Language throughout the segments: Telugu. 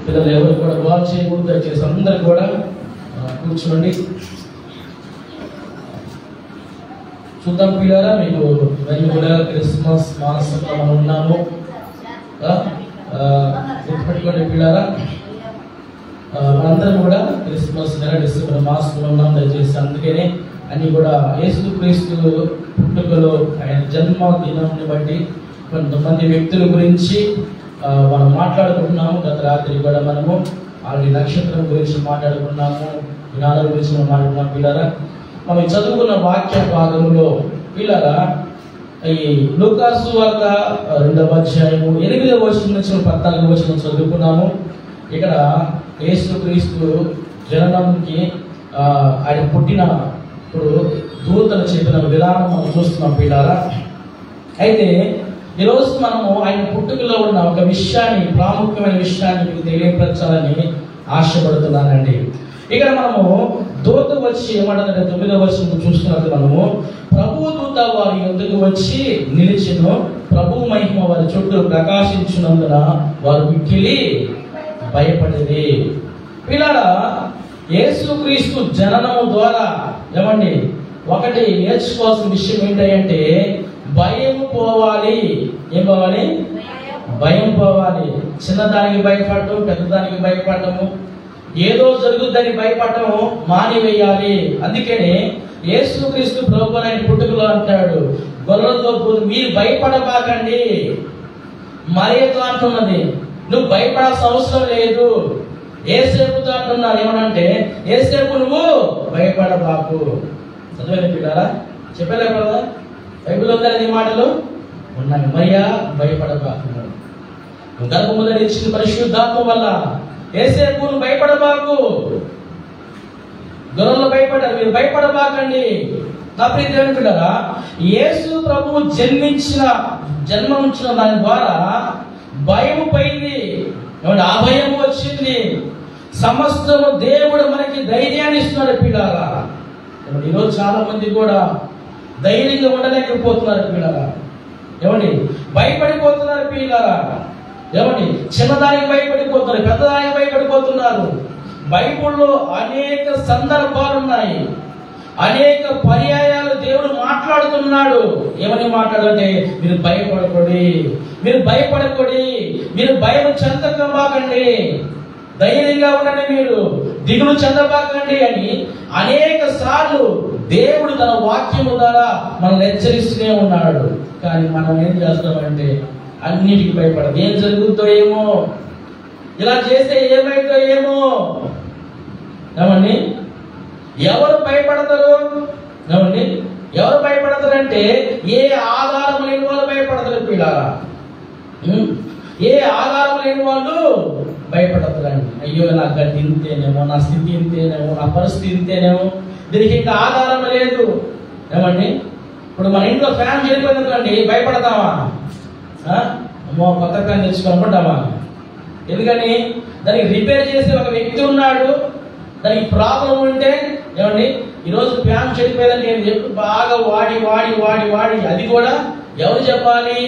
పిల్లలు ఎవరు కూడా గోల్ చేయకూడదు, దయచేసి అందరు కూడా కూర్చోండి. చూద్దాం పిల్లరా, మీకు కూడా క్రిస్మస్ మాసంలో మనం ఉన్నాము. గుర్తుపెట్టుకోండి పిల్లరా, మనందరం కూడా క్రిస్మస్ నెల డిసెంబర్ మాసంలో ఉన్నాం. దయచేసి అందుకనే అన్ని కూడా యేసుక్రీస్తు పుట్టుకలో ఆయన జన్మదినాన్ని బట్టి కొంతమంది వ్యక్తుల గురించి మనం మాట్లాడుకుంటున్నాము. గత రాత్రి కూడా మనము ఆల్రెడీ నక్షత్రం గురించి మాట్లాడుకున్నాము, జ్ఞానం గురించి మనం మాట్లాడుకున్నాం. పిల్లరా, మనం చదువుకున్న వాక్య భాగంలో పిల్లరా ఈ లూకాసు వార్త 2వ అధ్యాయము 8వ వచనం నుంచి 14వ వచనం చదువుకున్నాము. ఇక్కడ యేసుక్రీస్తు జననంకి ఆయన పుట్టినప్పుడు దూతలు చెప్పిన విధానం మనం చూస్తున్నాం పిల్లరా. అయితే ఈరోజు మనము ఆయన పుట్టుకలో ఉన్న ఒక విషయాన్ని, ప్రాముఖ్యమైన విషయాన్ని మీకు తెలియపరచాలని ఆశపడుతున్నానండి. ఇక్కడ మనము దూత వచ్చి ఏమంటారంటే 9వ వచనం చూస్తున్నట్టు మనము ప్రభు దూత వారి యొద్దకు వచ్చి నిలిచెను, ప్రభు మహిమ వారి చుట్టూ ప్రకాశించినందున వారు మిక్కిలి భయపడేది. పిల్లరా, యేసుక్రీస్తు జననము ద్వారా ఏమండి ఒకటి నేర్చుకోవాల్సిన విషయం ఏంటంటే భయం పోవాలి. ఏం పోవాలి? భయం పోవాలి. చిన్నదానికి భయపడటం, పెద్దదానికి భయపడటము, ఏదో జరుగుద్దని భయపడటం మానివేయాలి. అందుకనే యేసుక్రీస్తు ప్రభువు ఆయన పుట్టుకలో అంటాడు, గొర్రెలతో పోదు మీరు భయపడబాకండి. మరియతో అంటున్నది, నువ్వు భయపడాల్సిన అవసరం లేదు. ఏసేపుతో అంటున్నారు, ఏమనంటే ఏసేపు నువ్వు భయపడబాకు. చదివేది పిల్లారా, చెప్పలే కదా బైబిల్ ఉందా? ఈ మాటలు ఉన్నాయి. మరియా భయపడబాకు, నువ్వు గర్భములో ఇచ్చిన పరిశుద్ధాత్మ వల్ల ఏసేపు నువ్వు భయపడబాకు. గొర్రెలు భయపడ్డారు, మీరు భయపడబాకండి. నా ప్రియ దేవుని బిడ్డలారా, యేసు ప్రభువు జన్మించిన దాని ద్వారా భయం పోయింది. ఆ భయం వచ్చింది. సమస్తము దేవుడు మనకి ధైర్యాన్ని ఇస్తున్నాడు పిల్లారా. ఈరోజు చాలా మంది కూడా ధైర్యంగా ఉండలేకపోతున్నారు పిల్లారా. ఏమండి భయపడిపోతున్నారు పిల్లారా. ఏమండి చిన్నదానికి భయపడిపోతున్నారు, పెద్దదానికి భయపడిపోతున్నారు. బైబిల్లో అనేక సందర్భాలు ఉన్నాయి, అనేక పర్యాయాలు దేవుడు మాట్లాడుతున్నాడు. ఏమని మాట్లాడంటే మీరు భయపడకూడి, మీరు భయపడకూడి, మీరు భయం చెందకబాకండి, ధైర్యంగా ఉండండి, మీరు దిగులు చెందబాకండి అని అనేక సార్లు దేవుడు తన వాక్యము ద్వారా మనల్ని హెచ్చరిస్తూనే ఉన్నాడు. కానీ మనం ఏం చేస్తామంటే అన్నిటికీ భయపడదు. ఏం జరుగుతుందో ఏమో, ఇలా చేస్తే ఏమైందో ఏమో. ఏమండి ఎవరు భయపడతారు? ఏమండి ఎవరు భయపడతారంటే ఏ ఆధారం లేని వాళ్ళు భయపడతారు పిల్లారా. ఏ ఆధారం లేని వాళ్ళు భయపడతారండి. అయ్యో నా గతి ఇంతేనేమో, నా స్థితి ఇంతేనేమో, నా పరిస్థితి ఇంతేనేమో, దీనికి ఇంకా ఆధారం లేదు. ఏమండి ఇప్పుడు మన ఇంట్లో ఫ్యాన్ చెడిపోయిందండి, భయపడతామా? అమ్మో కొత్త ఫ్యాన్ తెచ్చుకోనుకుంటామా? ఎందుకని దానికి రిపేర్ చేసే ఒక వ్యక్తి ఉన్నాడు. దానికి ప్రాబ్లం ఉంటే ఏమండి ఈరోజు ఫ్యాన్ చెడిపోయిందని నేను చెప్పి బాగా వాడి వాడి వాడి వాడి అది కూడా ఎవరు చెప్పాలి?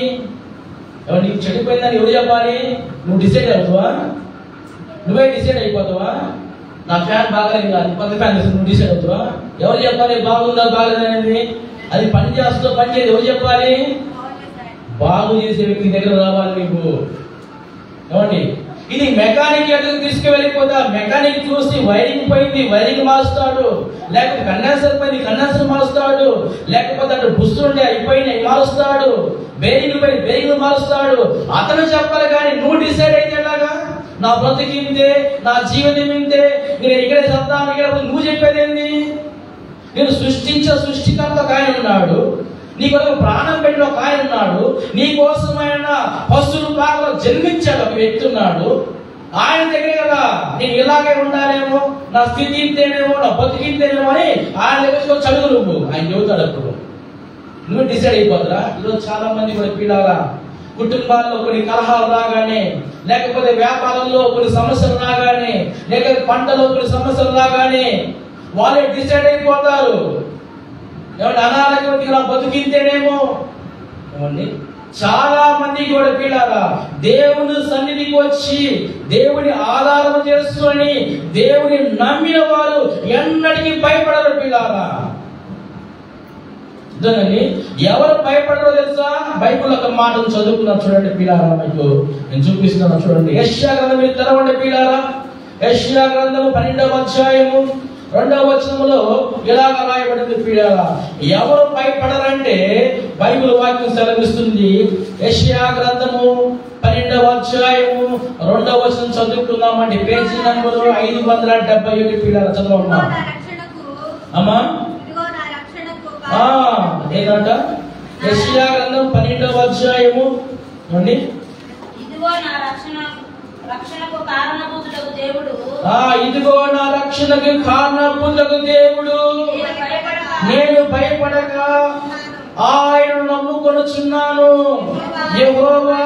ఎవరు నీకు చెడిపోయిందని ఎవరు చెప్పాలి? నువ్వు డిసైడ్ అవుతావా? నువ్వే డిసైడ్ అయిపోతావా? నా ఫ్యాన్ బాగాలేదు కాదు, కొత్త ఫ్యాన్ తెచ్చి నువ్వు డిసైడ్ అవుతావా? ఎవరు చెప్పాలి బాగుందా బాగలేదు అనేది? అది పని చేస్తూ పని చేసి ఎవరు చెప్పాలి? బాగు చేసే వ్యక్తి దగ్గర రావాలి నీకు. ఏమండి ఇది మెకానిక్ ఎక్కడికి తీసుకువెళ్ళిపోతా, మెకానిక్ చూసి వైరింగ్ పోయింది, వైరింగ్ మారుస్తాడు. లేకపోతే కండెన్సర్ పోయింది, కండెన్సర్ మారుస్తాడు. లేకపోతే అటు బుస్సుండే అయిపోయినాయి మారుస్తాడు. బేరింగ్ పోయి బేరింగ్ మారుస్తాడు. అతను చెప్పాలి కానీ నువ్వు డిసైడ్ అయితే ఎలాగా? నా బ్రతికి ఇంతే, నా జీవితం ఇంతే, నేను ఇక్కడే చెప్తాను, ఇక్కడ నువ్వు చెప్పేదేంది? నేను సృష్టించే సృష్టికర్త ఒక ఆయన ఉన్నాడు, నీ కొరకు ప్రాణం పెట్టిన ఒక ఆయన ఉన్నాడు, నీ కోసమైన పశువుల పాకలో జన్మించాడు ఒక వ్యక్తి ఉన్నాడు. ఆయన దగ్గర కదా నేను ఇలాగే ఉండాలేమో, నా స్థితి ఇంతేనేమో, నా బతికింతేనేమో అని ఆయన దగ్గర చదువు నువ్వు ఆయన చెబుతాడు. అప్పుడు నువ్వు డిసైడ్ అయిపోతారా? ఈరోజు చాలా మంది కూడా పిల్లల కుటుంబాల్లో కొన్ని కలహాలు రాగానే, లేకపోతే వ్యాపారంలో కొన్ని సమస్యలు రాగానే, లేకపోతే పంటలో కొన్ని సమస్యలు రాగానే వాళ్ళే డిసైడ్ అయిపోతారు. ఏమంటే అనారోగ్యం బతికింతేనేమో. ఏమండి చాలా మంది కూడా పిల్లారా దేవుని సన్నిధికి వచ్చి దేవుని ఆధారం చేసుకొని దేవుని నమ్మిన వారు ఎన్నటికీ భయపడరు పిల్లారా. ఎవరు భయపడరో తెలుసా? బైబిల్ ఒక మాటను చదువుకున్నాను చూడండి పిల్లారా, మీకు నేను చూపిస్తున్నాను చూడండి. యెషయా గ్రంథం మీరు తెరవండి పిల్లారా. యెషయా గ్రంథము 12వ అధ్యాయము 2వ వచనములో ఇలాగ రాయబడింది పిల్లారా. ఎవరు భయపడరంటే బైబిల్ వాక్యం సెలవిస్తుంది. యెషయా గ్రంథము 12వ అధ్యాయము 2వ వచనం చదువుకుందామండి. పేజీ నంబరు 571 పిల్లారా, చదవమ్మా. అమ్మా ఏంటంట? యెషయా గ్రంథం 12వ అధ్యాయము అండి. ఇదిగో నా రక్షణకు కారణభూతుడగు దేవుడు, ఇదిగో నా రక్షణకు కారణభూతుడగు దేవుడు, నేను భయపడక ఆయనను నమ్ముకొనుచున్నాను. యెహోవా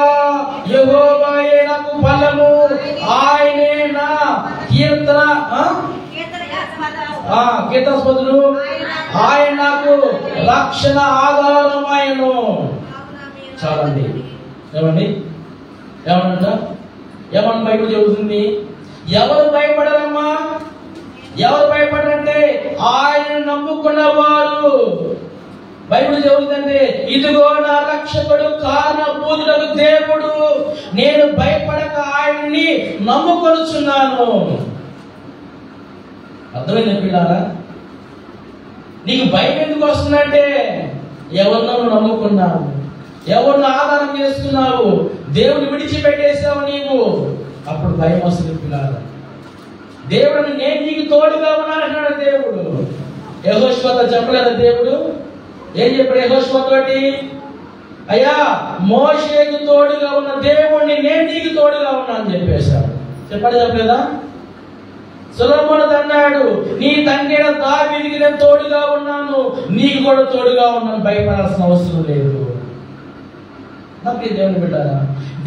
యెహోవాయే నాకు బలము, ఆయనే నా కీర్తనాస్పదుడు, ఆయన నాకు రక్షణ ఆధారమాయను. చాలండి. ఏమండి ఏమన్నా ఏమన్నా బైబిల్ చెబుతుంది? ఎవరు భయపడరమ్మా? ఎవరు భయపడరంటే ఆయన నమ్ముకున్న వారు. బైబిల్ చెబుతుందంటే ఇదిగో నా రక్షకుడు కారణభూతుడగు దేవుడు, నేను భయపడక ఆయన్ని నమ్ముకొనుచున్నాను. అర్థమైంది పిల్లారా? నీకు భయం ఎందుకు వస్తుందంటే ఎవరినో నమ్ముకున్నావు, ఎవరిని ఆధారం చేసుకున్నావు, దేవుని విడిచిపెట్టేసావు నీవు, అప్పుడు భయం వస్తుంది పిల్లారా. దేవుడిని నేను నీకు తోడుగా ఉన్నానంటున్నాడు దేవుడు. యెహోషువతో చెప్పలేదా దేవుడు? ఏం చెప్పాడు యెహోషువతోటి? అయ్యా మోషేకు తోడుగా ఉన్న దేవుణ్ణి నేను నీకు తోడుగా ఉన్నాను చెప్పేశాడు. చెప్పలేదా? సొలొమోను అన్నాడు, నీ తండ్రి దావీదుకి నేను తోడుగా ఉన్నాను, నీకు కూడా తోడుగా ఉన్నాను, భయపడాల్సిన అవసరం లేదు. నాకు దేవుని బిడ్డారా,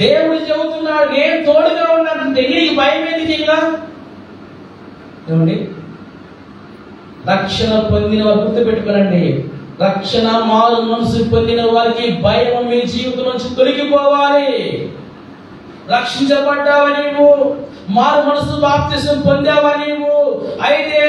దేవుడు చెబుతున్నాడు నేను తోడుగా ఉన్నానంటే నీకు భయం ఎందుకు? ఇంకా ఏమండి, రక్షణ పొందిన వారు గుర్తుపెట్టుకోనండి, రక్షణ మారు మనసు పొందిన వారికి భయం మీ జీవితం నుంచి తొలగిపోవాలి. రక్షించబడ్డావా నీవు, మారు మనసు బాప్తిసం పొందావా నీవు, అయితే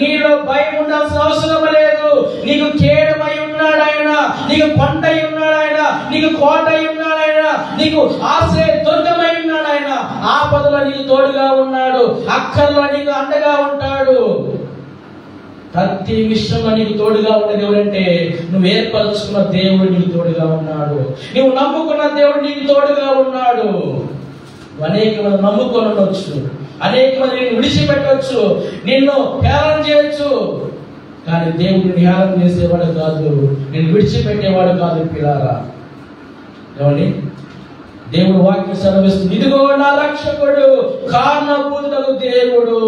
నీలో భయం ఉండాల్సిన అవసరం లేదు. నీకు కేడమై ఉన్నాడు ఆయన, నీకు కొండై ఉన్నాడు ఆయన, నీకు కోటై ఉన్నాడు ఆయన, నీకు ఆశ్రయ దుర్గమై ఉన్నాడు ఆయన. ఆపదలో నీకు తోడుగా ఉన్నాడు, అక్కర్లో నీకు అండగా ఉంటాడు. ప్రతి విషయంలో నీకు తోడుగా ఉన్నది ఎవరంటే నువ్వు ఏర్పరచుకున్న దేవుడు నీకు తోడుగా ఉన్నాడు, నువ్వు నమ్ముకున్న దేవుడు నీకు తోడుగా ఉన్నాడు. అనేక మంది నమ్ముకొని ఉండొచ్చు, అనేక మంది నిన్ను విడిచిపెట్టవచ్చు, నిన్ను హేళన చేయొచ్చు, కానీ దేవుడిని హేళన చేసేవాడు కాదు, నిన్ను విడిచిపెట్టేవాడు కాదు పిల్లారా. ఏమండి, దేవుడు వాక్యం సెలవిస్తుంది, ఇదిగో నా రక్షకుడు కారణభూతుడగు దేవుడు,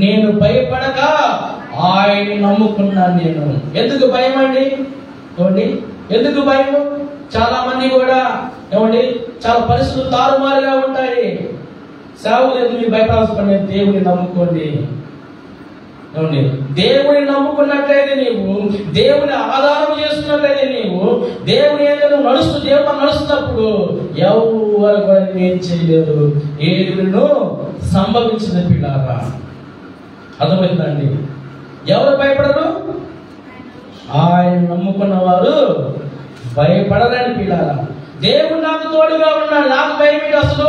నేను భయపడక ఆయన్ని నమ్ముకున్నాను. నేను ఎందుకు భయం అండి? ఏమండి, ఎందుకు భయం? చాలా మంది కూడా ఏమండి చాలా పరిస్థితులు తారుమారుగా ఉంటాయి. సేవలు ఎందుకు మీరు భయపడాల్సిన పని? దేవుని నమ్ముకోండి. ఏమండి, దేవుని నమ్ముకున్నట్లయితే నీవు, దేవుని ఆధారం చేసుకున్నట్లయితే నీవు, దేవుని ఏదైనా దేవుడు నడుస్తున్నప్పుడు ఎవరు కూడా ఏం చేయలేదు, ఏదును సంభవించింది పిల్లారా. అర్థమవుతుందండి? ఎవరు భయపడరు? ఆయన నమ్ముకున్న వారు భయపడరని పిల్లారా. దేవుడు నాకు తోడుగా ఉన్నాడు, నాకు భయం ఏంటి అసలు?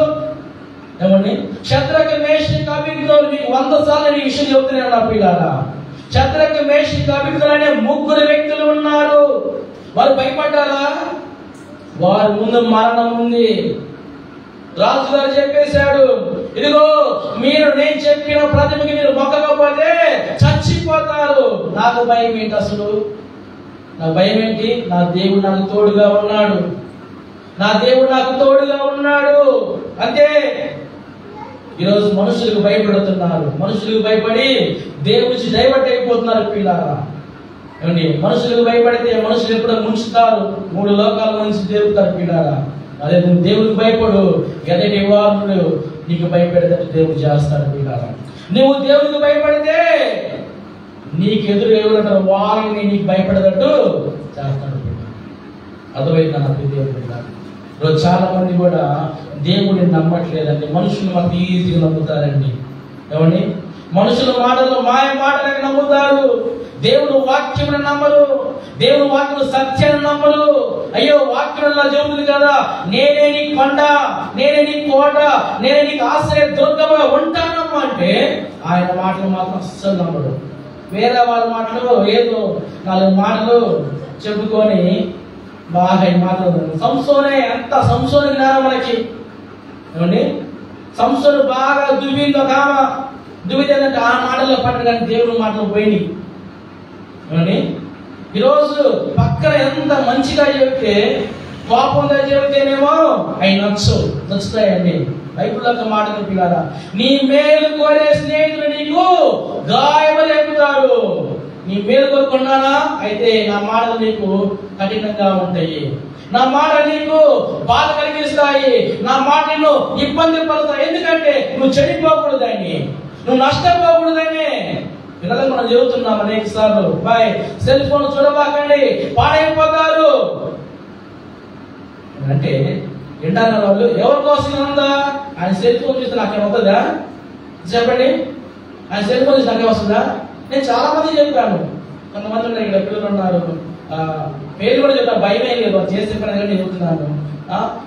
ఏమండి, శద్రకు మేషకు అబేద్నెగోలు మీకు 100 సార్లు ఈ విషయం చెబుతున్నాను నా పిల్లారా. శద్రకు మేషకు అబేద్నెగోలు అనే 3 వ్యక్తులు ఉన్నారు. వారు భయపడ్డారా? వారి ముందు మరణం ఉంది. రాజుగారు చెప్పేశాడు, ఇదిగో మీరు నేను చెప్పిన ప్రతిమకి మీరు మొక్కకపోతే చచ్చిపోతారు. నాకు భయం ఏంటి అసలు? నా భయం ఏంటి? నా దేవుడు నాకు తోడుగా ఉన్నాడు, నా దేవుడు నాకు తోడుగా ఉన్నాడు. అంతే. ఈరోజు మనుషులకు భయపడుతున్నారు, మనుషులకు భయపడి దేవుడి డైవర్ట్ అయిపోతున్నారు పిల్లారా. ఏమండి, మనుషులకు భయపడితే మనుషులు ఎప్పుడో ముంచుతారు, 3 లోకాల నుంచి దేవుతారు పిల్లారా. అదే నువ్వు దేవుడికి భయపడు, ఎదటి వారుడు నీకు భయపెడితే దేవుడు చేస్తాడు పిల్లారా. నువ్వు దేవుడికి భయపడితే నీకు ఎదురు ఎవరు వారిని నీకు భయపడేటట్టు చేస్తాడు. అర్థమైందా నాకు దేవుడు? ఈరోజు చాలా మంది కూడా దేవుడిని నమ్మట్లేదండి. మనుషులు మాకు ఈజీగా నమ్ముతారండి. ఏమండి, మనుషుల మాటలు మాయ మాటలకు నమ్ముతారు. దేవుడు వాక్యమును నమ్మరు. దేవుడు వాక్యము సత్యాన్ని నమ్మరు. అయ్యో వాక్యంలో చెబుతుంది కదా, నేనే నీ కొండ, నేనే నీ కోట, నేనే నీకు ఆశ్రయ దుర్గముగా ఉంటానమ్మా అంటే ఆయన మాటలు మాత్రం అస్సలు నమ్మడు. వేరే వాళ్ళ మాటలు ఏదో 4 మాటలు చెప్పుకొని బాగా మాట్లాడుతుంది. సంసోనే అంత సంసోని జ్ఞానం మనకి. ఏమండి, సంసోను బాగా దువ్విందో కామ దువ్వితేనంటే ఆ మాటల్లో పడ్డ కానీ దేవుని మాటలు పోయినాయి. ఏమండి, ఈరోజు పక్కన ఎంత మంచిగా చెబితే కోపంగా చెబితేనేమో అవి నచ్చుతాయండి. బైబిల్లో ఒక మాట పిల్లారా, నీ మేలు కోరే స్నేహితులు నీకు గాయము రేపుతారు. నీ మేలు కోరుకున్నానా అయితే నా మాటలు నీకు కఠినంగా ఉంటాయి. నా మాట నీకు బాధ కలిగిస్తాయి. నా మాట నిన్ను ఇబ్బంది పడతాయి. ఎందుకంటే నువ్వు చెడిపోకూడదని, నువ్వు నష్టపోకూడదని. పిల్లలకు మనం చెబుతున్నాం అనేక సార్లు, బాయ్ సెల్ ఫోన్ చూడబాకండి, పాడైపోతారు అంటే వింటారు వాళ్ళు. ఎవరి కోసం ఉందా? ఆయన సెల్ ఫోన్ చూస్తే నాకేం వస్తుందా చెప్పండి? ఆయన సెల్ ఫోన్ చూస్తే నాకేం వస్తుందా? నేను చాలా మంది చెప్పాను. కొంతమంది ఉన్నారు ఇక్కడ, పిల్లలు ఉన్నారు, పేరు కూడా చెప్పాను, భయమే లేదు చేసే పని కానీ చెబుతున్నాను.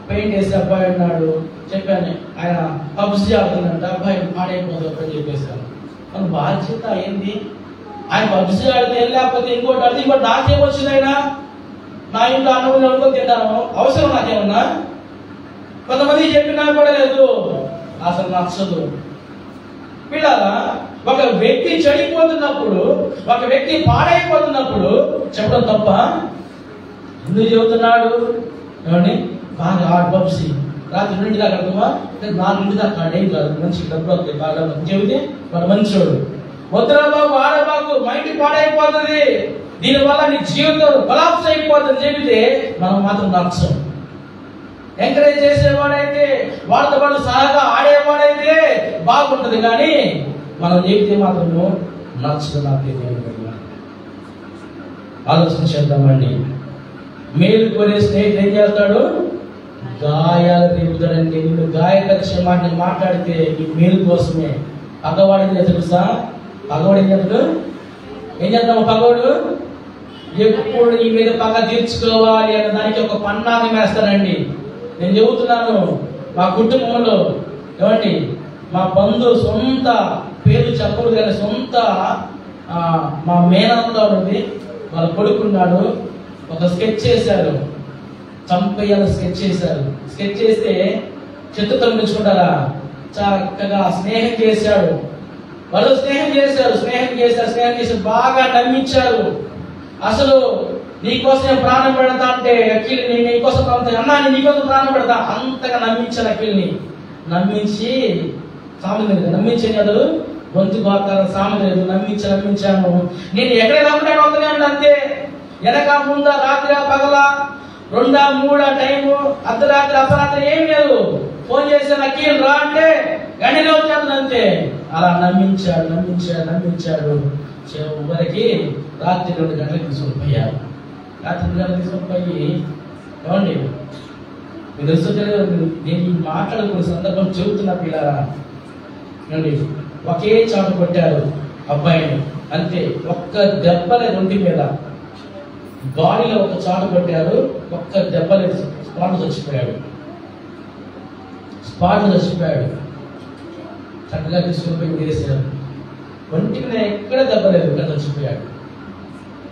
పెయింట్ వేసే అబ్బాయి ఉన్నాడు చెప్పాను, ఆయన పబ్జీ ఆడుతుందంట, అబ్బాయి పాడైపోతుంది అని చెప్పేశాను. మన బాధ్యత ఏంది? ఆయన పబ్జీ ఆడితే లేకపోతే ఇంకోటి ఆడితే ఇంకోటి నాకేం వచ్చింది? ఆయన నా ఇంట్లో అన్నం అనుకో తింటాను, అవసరం నాకేమన్నా? కొంతమంది చెప్పినా కూడా లేదు, అసలు నచ్చదు. పిల్లలా, ఒక వ్యక్తి చెడిపోతున్నప్పుడు, ఒక వ్యక్తి పాడైపోతున్నప్పుడు చెప్పడం తప్ప? ఎందుకు చెబుతున్నాడు? ఏమండి, బాగా ఆడు పబ్జీ రాత్రి 2 దాకా అడుగుమా, 4 దాకా ఆడేం కాదు, మంచి డబ్బులు వస్తాయి బాగా చెబితే వాడు మంచోడు. వద్దురా బాబు ఆడబాకు, మైండ్ పాడైపోతుంది, దీనివల్ల నీ జీవితం కొలాప్స్ అయిపోతుంది చెబితే మనం మాత్రం నచ్చం. ఎంకరేజ్ చేసేవాడైతే, వాళ్ళతో పాటు సహాగా ఆడేవాడైతే బాగుంటది, కానీ మనం చెబితే మాత్రము నచ్చదు. నాకే ఆలోచన చేద్దామండి. మేలు కోరే స్నేహితుడు ఏం చేస్తాడు? గాయాలు రేపుతాడండి. నిన్ను గాయపరిచే మాటలు మాట్లాడితే నీ మేలు కోసమే. పగవాడు ఏం చేస్తాడు తెలుసా? పగవాడు ఏం చేస్తాడు? ఏం చేస్తాము? పగవాడు ఎప్పుడు నీ మీద పగ తీర్చుకోవాలి అనే దానికి ఒక పన్నాగం వేస్తానండి. నేను చెబుతున్నాను, మా కుటుంబంలో ఏమండి, మా బంధువు సొంత పేరు చెప్పరు కానీ సొంత మా మేనత్త ఉంది, వాళ్ళ కొడుకున్నాడు. ఒక స్కెచ్ చేశారు, చంపయ్యాలు స్కెచ్ చేశారు. స్కెచ్ చేస్తే చెట్టుతో నిలుచుకుంటారా? చక్కగా స్నేహం చేశాడు. వాళ్ళు స్నేహం చేసి బాగా నమ్మించారు. అసలు నీకోసం ప్రాణం పెడతా అంటే అఖిల్ని, నీకోసం అన్నా నీకోసం ప్రాణం పెడతా అంతగా నమ్మించాను. అఖిల్ని నమ్మించి నమ్మించే కదా గొంతు బాగా సామెత లేదు, నమ్మించాను. నేను ఎక్కడ నమ్ముతాను వస్తూనే ఉంటాను అంతే. వెనక ముందా రాత్రి పగల 2 3 టైము, అర్ధరాత్రి అపరాత్రి ఏం లేదు. ఫోన్ చేశాను, అఖిల్ రా అంటే గంటనే వచ్చాను అంతే. అలా నమ్మించాడు. చివరికి రాత్రి 2 గంటలకు తీసుకొని పోయారు. రాత్రి 2 గంటలకు తీసుకొని పోయి, ఏమండి మీరు తెలుసు, నేను మాట్లాడుకునే సందర్భం చెబుతున్నా పిల్లరా. ఏమండి, ఒకే చాటు కొట్టారు అబ్బాయిని అంతే. ఒక్క దెబ్బలే ఒంటి మీద, బాడీలో ఒక చాటు కొట్టారు, ఒక్క దెబ్బలే. స్పాట్ చచ్చిపోయాడు. చక్కగా తీసుకుని పోయి వేసారు. ఒంటి మీద ఎక్కడ దెబ్బలేదు, ఇక్కడ చచ్చిపోయాడు.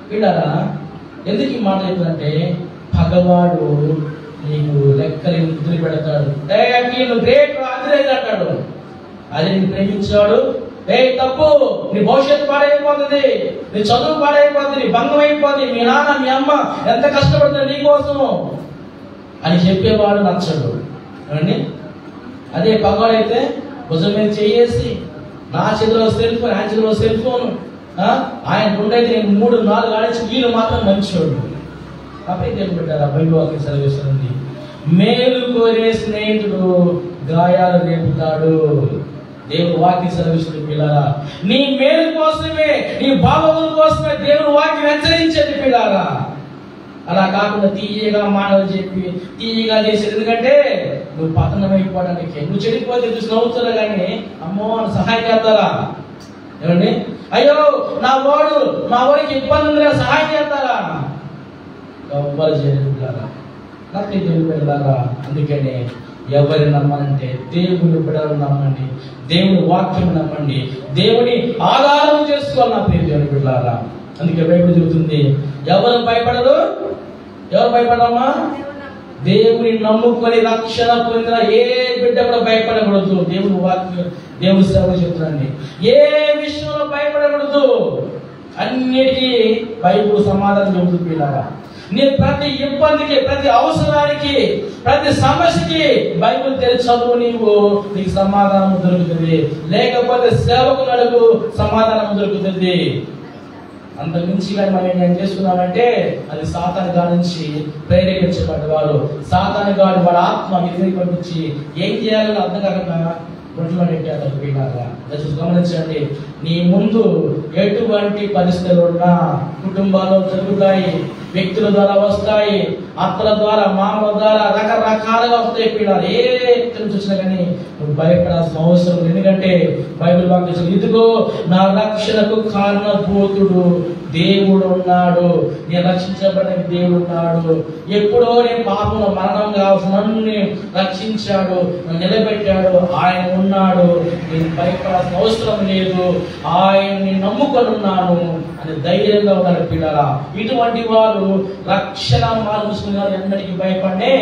వీళ్ళరా ఎందుకు ఈ మాట చెప్తుందంటే, పగవాడు నీకు లెక్కలు ముద్దులు పెడతాడు. నువ్వు గ్రేట్ అదిరేజ్ అంటాడు. అది నేను ప్రేమించాడు, తప్పు, నీ భవిష్యత్తు పాడైపోతుంది, నీ చదువు పాడైపోతుంది, నీ భంగం అయిపోతుంది, మీ నాన్న మీ అమ్మ ఎంత కష్టపడుతుంది నీకోసము అని చెప్పేవాడు నచ్చడు. అండి, అదే పగవాడైతే భుజం మీద చేసి, నా చేతిలో సెల్ ఫోన్, ఆయన చేతిలో సెల్ ఫోన్, ఆయన ఉండైతే నేను 3 4 ఆడించి వీళ్ళు మాత్రం మంచోడు. అప్పుడే పెట్టారు బైబిల్ వాక్యం సెలవిస్తుంది, మేలు కోరే స్నేహితుడు గాయాలు రేపుతాడు. దేవుడు వాక్యం సెలవిస్తుంది పిల్లారా. నీ మేలు కోసమే, నీ బాగోగుల కోసమే దేవుడు వాక్యం హెచ్చరించేది పిల్లారా. అలా కాకుండా తీయగా మాటలు చెప్పి తీయగా చేసేది. ఎందుకంటే నువ్వు పతనం అయిపోవడానికి, నువ్వు చెడిపోతే చూసి నవ్వుతారా కానీ అమ్మో అని సహాయం చేస్తారా? ఏమండి, అయ్యో నా వాడికి ఇబ్బంది ఉందిరా సహాయం చేస్తారా? ఎవ్వరు చేయలేరా? నాకు తెలియలారా? అందుకనే ఎవరిని నమ్మాలంటే దేవుని బిడ్డలను నమ్మండి, దేవుని వాక్యం నమ్మండి, దేవుని ఆధారం చేసుకోవాలి నా ప్రియ దేవుని బిడ్డలారా. అందుకే బైబిల్ చెబుతుంది, ఎవరు భయపడరు? ఎవరు భయపడమ్మా? దేవుని నమ్ముకొని రక్షణ పొందిన ఏ బిడ్డ కూడా భయపడకూడదు. దేవుని వాక్యం, దేవుని సేవ చెప్తున్నాండి, ఏ విషయంలో భయపడకూడదు. అన్నిటికీ బైబిల్ సమాధానం చెబుతుంది పిల్లరా. నీ ప్రతి ఇబ్బందికి, ప్రతి అవసరానికి, ప్రతి సమస్యకి బైబిల్ తెలిసి చదువు, నీకు సమాధానం దొరుకుతుంది. లేకపోతే సేవకు నడుగు, సమాధానం దొరుకుతుంది. అంత మించిగా మనం ఏం చేసుకున్నామంటే అది సాతాను గాడి నుంచి ప్రేరేపించబడ్డవాడు. సాతాను గాడు వాడు ఆత్మ ఎదురు పంపించి ఏం చేయాలని అర్థం కాకుండా ఒంట్లో నెట్టారు పిల్లారా. గమనించండి, నీ ముందు ఎటువంటి పరిస్థితులు ఉన్నా కుటుంబాలు జరుగుతాయి, వ్యక్తుల ద్వారా వస్తాయి, అత్తల ద్వారా, మామల ద్వారా రకరకాలుగా వస్తాయి పిల్లలు. ఏ వ్యక్తులు చూసినా కానీ నువ్వు భయపడాల్సిన అవసరం లేదు. ఎందుకంటే బైబిల్ వాక్యం, ఇదిగో నా రక్షణకు కారణభూతుడు దేవుడు ఉన్నాడు, నేను రక్షించబడిన దేవుడు ఉన్నాడు. ఎప్పుడో నేను పాపంలో మరణం కావాల్సిన నన్ను రక్షించాడు, నన్ను నిలబెట్టాడు, ఆయన ఉన్నాడు, నేను భయపడాల్సిన అవసరం లేదు, ఆయన్ని నమ్ముకొని ఉన్నాను అని ధైర్యంగా ఉన్నారు పిల్లరా. ఇటువంటి వారు రక్షణ మార్చుకునే వారు ఎన్నటికీ భయపడరు.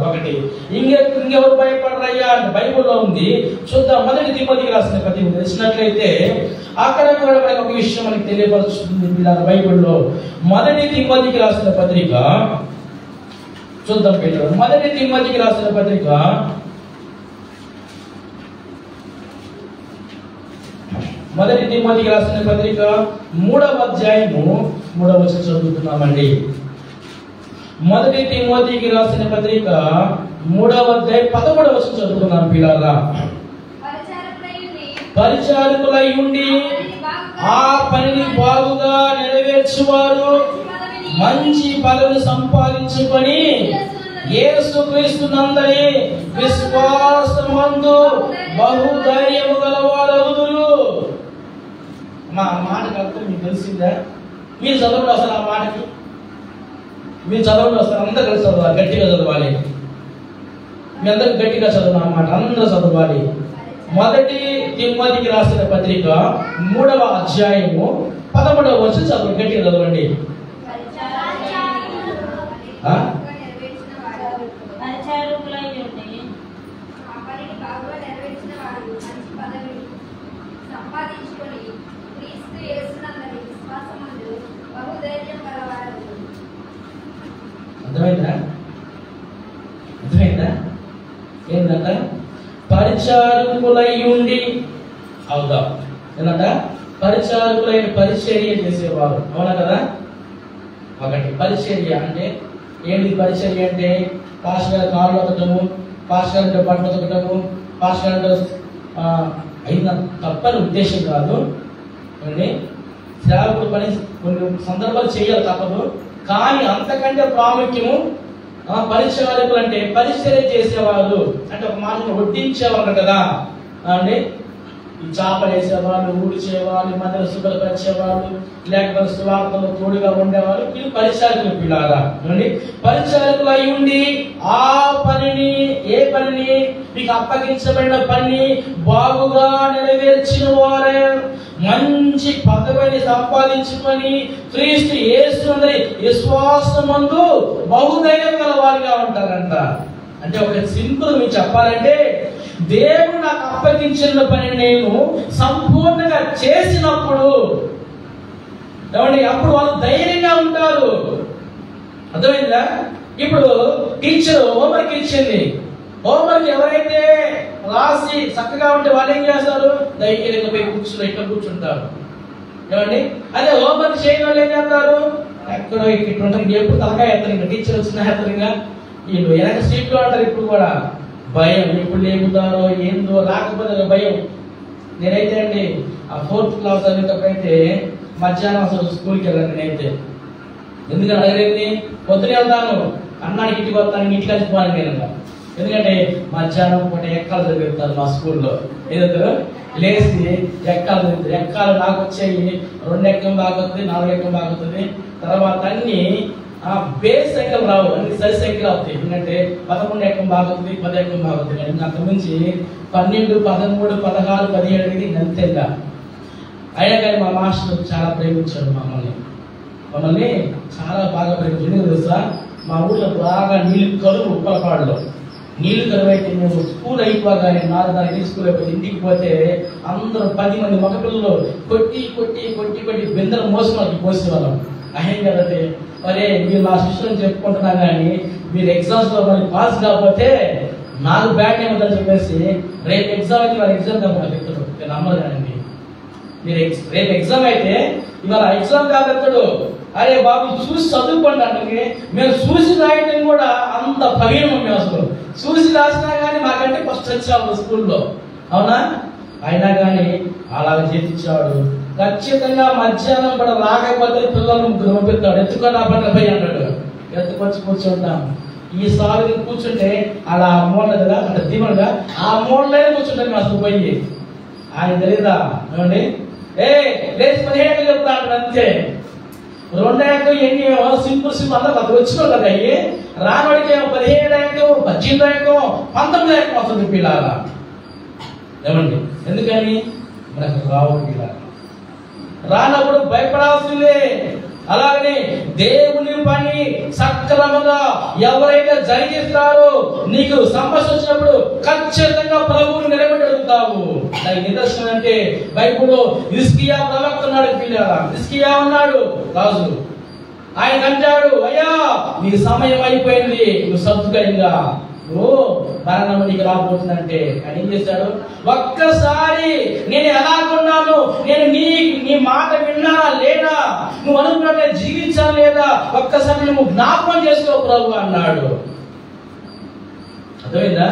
ఒకటి ఇంకెవరు భయపడరయ్యా అంటే బైబిల్లో ఉంది. చూద్దాం, 1 తిమోతికి రాసిన పత్రిక తెలిసినట్లయితే అక్కడ కూడా మనకి ఒక విషయం మనకి తెలియపరుస్తుంది పిల్లల. బైబిల్లో 1 తిమోతికి రాసిన పత్రిక చూద్దాం పిల్లలు. 1 తిమోతికి రాసిన పత్రిక 1 తిమోతికి రాసిన పత్రిక 3వ అధ్యాయము 3వ వచనం చదువుతున్నామండి. 1 తిమోతికి రాసిన పత్రిక 3వ అధ్యాయం 11వ వచనం చదువుతున్నాం పిల్లరా. పరిచారకులై ఉండి ఆ పనిని బాగుగా నెరవేర్చువారు మంచి పదవిని సంపాదించుకొని యేసుక్రీస్తునందరి విశ్వాసమందు బహుధైర్యము గలవారగుదురు. మా మాటకు అర్థం మీకు తెలిసిందా? మీరు చదవండి అసలు ఆ మాటకి, మీరు చదవండి వస్తారు, అందరూ కలిసి చదవాలి, గట్టిగా చదవాలి. మీ అందరూ గట్టిగా చదవాలి ఆ మాట, అందరూ చదవాలి. 1 తిమోతికి రాసిన పత్రిక 3వ అధ్యాయము 11వ వచనం చదవండి, గట్టిగా చదవండి. అర్థమైందా? ఏంటంట? పరిచారకులై ఉండి అవుదా ఏంటంట? పరిచారకులైన పరిచర్య చేసేవారు. అవునా కదా? ఒకటి పరిచర్య అంటే ఏంటి? పరిచర్య అంటే పాస్టర్ గారి కాళ్ళు ఒకటము, పాస్టర్ గారి బట్టలు ఒకటము, పాస్టర్ గారి అయిన తప్పని ఉద్దేశం కాదు. సేవకుడు పని కొన్ని సందర్భాలు చేయాలి, తప్పదు. కానీ అంతకంటే ప్రాముఖ్యము పరిచారకులు అంటే పరిచర్య చేసేవాళ్ళు. అంటే ఒక మాటను వడ్డించేవాళ్ళు కదా అండి. ఈ చేపలు వేసేవాళ్ళు, ఊడ్చేవాళ్ళు, మధ్యలో శుభ్రపరిచేవాళ్ళు, లేకపోతే సువార్తలు తోడుగా ఉండేవాళ్ళు. వీళ్ళు పరిచారకులు పిల్లారా. పరిచారకులు అయి ఉండి ఆ పనిని, ఏ పనిని? మీకు అప్పగించబడిన పని బాగుగా నెరవేర్చిన వారే మంచి పదవిని సంపాదించుకొని క్రీస్తు యేసునందరి విశ్వాసమందు బహుధైర్యం గల వారిగా ఉంటారంట. అంటే ఒక సింపుల్ మీకు చెప్పాలంటే, దేవుడు నాకు అప్పగించిన పని నేను సంపూర్ణంగా చేసినప్పుడు అప్పుడు వాళ్ళు ధైర్యంగా ఉంటారు. అర్థమైందా? ఇప్పుడు టీచర్ హోంవర్క్ ఇచ్చింది, హోంవర్క్ ఎవరైతే రాసి చక్కగా ఉంటే వాళ్ళు ఏం చేస్తారు? ధైర్యంగా పోయి ఇక్కడ కూర్చుంటారు. ఏమండి? అదే హోంవర్క్ చేయని వాళ్ళు ఏం చేస్తారు? ఎక్కడో ఇక్కడ ఉంటారు, ఎప్పుడు తలకాయ ఎత్తారు. ఇంకా టీచర్ వచ్చిన ఎత్తరింగా వీళ్ళు వెనక సీట్లో అంటారు. ఇప్పుడు కూడా భయం, ఎప్పుడు లేపుతారో ఏందో, రాకపోతే భయం. నేనైతే అండి ఆ 4th క్లాస్ చదివేటప్పుడైతే మధ్యాహ్నం అసలు స్కూల్కి వెళ్ళాను. నేనైతే ఎందుకని అడగలేదు? పొద్దునే వెళ్తాను అన్నానికి ఇంటికి వస్తాను, ఇంటికి వచ్చిపోయాను నేను. ఎందుకంటే మధ్యాహ్నం పూట ఎక్కాలు చదివిస్తారు మా స్కూల్లో. ఏదో లేచి ఎక్కాలు చదువుతారు. ఎక్కాలు నాకు వచ్చాయి 2 ఎక్కం బాగుతుంది, 4 ఎక్కం బాగుతుంది. తర్వాత అన్ని బేస్ సైకిల్ రావు, అన్ని సరి సైకిల్ అవుతాయి. ఎందుకంటే 11 ఎక్కం బాగుతుంది, 10 ఎక్కం బాగుతుంది. కానీ అంతకు మించి 12, 13, 16, 17 అనేది అంతేగా. అయినా కానీ మా మాస్టర్ చాలా ప్రేమించాడు మమ్మల్ని చాలా బాగా ప్రేమించాడు. తెలుసా, మా ఊళ్ళో బాగా నీళ్ళు కరువు, ఉప్పలపాడులో నీళ్లు కరువు అయితే మేము స్కూల్ అయిపోగానే 4 స్కూల్ అయిపోయి ఇంటికి పోతే అందరూ 10 మంది మగపిల్లలు కొట్టి కొట్టి కొట్టి కొట్టి బిందెలు మోసి పోసేవాళ్ళం. అహేం కదంటే, అరే మీరు మా శిష్యులను చెప్పుకుంటున్నా కానీ మీరు ఎగ్జామ్స్ లో మరి పాస్ కాకపోతే నాకు బ్యాడ్ ఏమవుతుందని చెప్పేసి రేపు ఎగ్జామ్ అయితే వారు ఎగ్జామ్ కాకుండా చెప్తాడు. నేను నమ్మరు కానండి. మీరు రేపు ఎగ్జామ్ అయితే ఇవాళ ఎగ్జామ్ కాదెత్తాడు. అరే బాబు చూసి చదువుకోండి అంటే మేము చూసి రాయటం కూడా అంత ప్రవీణం. మేము అసలు చూసి రాసినా కానీ మాకంటే ఫస్ట్ వచ్చాము స్కూల్లో, అవునా? అయినా కానీ అలాగ చేయించాడు. ఖచ్చితంగా మధ్యాహ్నం కూడా రాకపోతే పిల్లలు 3 పంపిస్తాడు. ఎత్తుకొని ఆ పోయి అన్నాడు. ఎత్తుకొచ్చి కూర్చుంటాం. ఈ సారి కూర్చుంటే అలా మూల కదా అంటే దిమలుగా ఆ మూలలోనే కూర్చుంటాం మేము అసలు పోయి. ఆయన తెలీదా ఏమండి? లేచి 17 చెప్తాడు అంతే. 2 ర్యాంకులు ఎన్ని సింపుల్ అందరూ అది వచ్చినావు కదా. అయ్యి రానడికి 17 ర్యాంకు, 18 ర్యాంకు, 19 ర్యాంకు వస్తుంది పిల్లల. ఏమండి? ఎందుకని మనకు రావు పిల్లలు. రానప్పుడు భయపడాల్సిందే. అలాగని దేవుని పని సక్రమంగా ఎవరైతే జరిగిస్తారో నీకు సమస్య వచ్చినప్పుడు ఖచ్చితంగా ప్రభువుని నిలబెట్టుతావు. దానికి నిదర్శనం అంటే బైబిల్లో హిజ్కియా ప్రవక్త ఉన్నాడు. పిల్లల హిజ్కియా ఉన్నాడు రాజు. ఆయన అంటాడు, అయ్యా నీ సమయం అయిపోయింది, నువ్వు సత్తుకైందా, మరణం నీకు రాబోతుందంటే ఆయన ఏం చేశాడు? ఒక్కసారి నేను ఎలాగున్నాను, నేను నీ మాట విన్నానా లేదా, నువ్వు అనుకున్నట్లే జీవించాలా లేదా, ఒక్కసారి నువ్వు జ్ఞాపకం చేసుకో ప్రభు అన్నాడు. అర్థమైందా?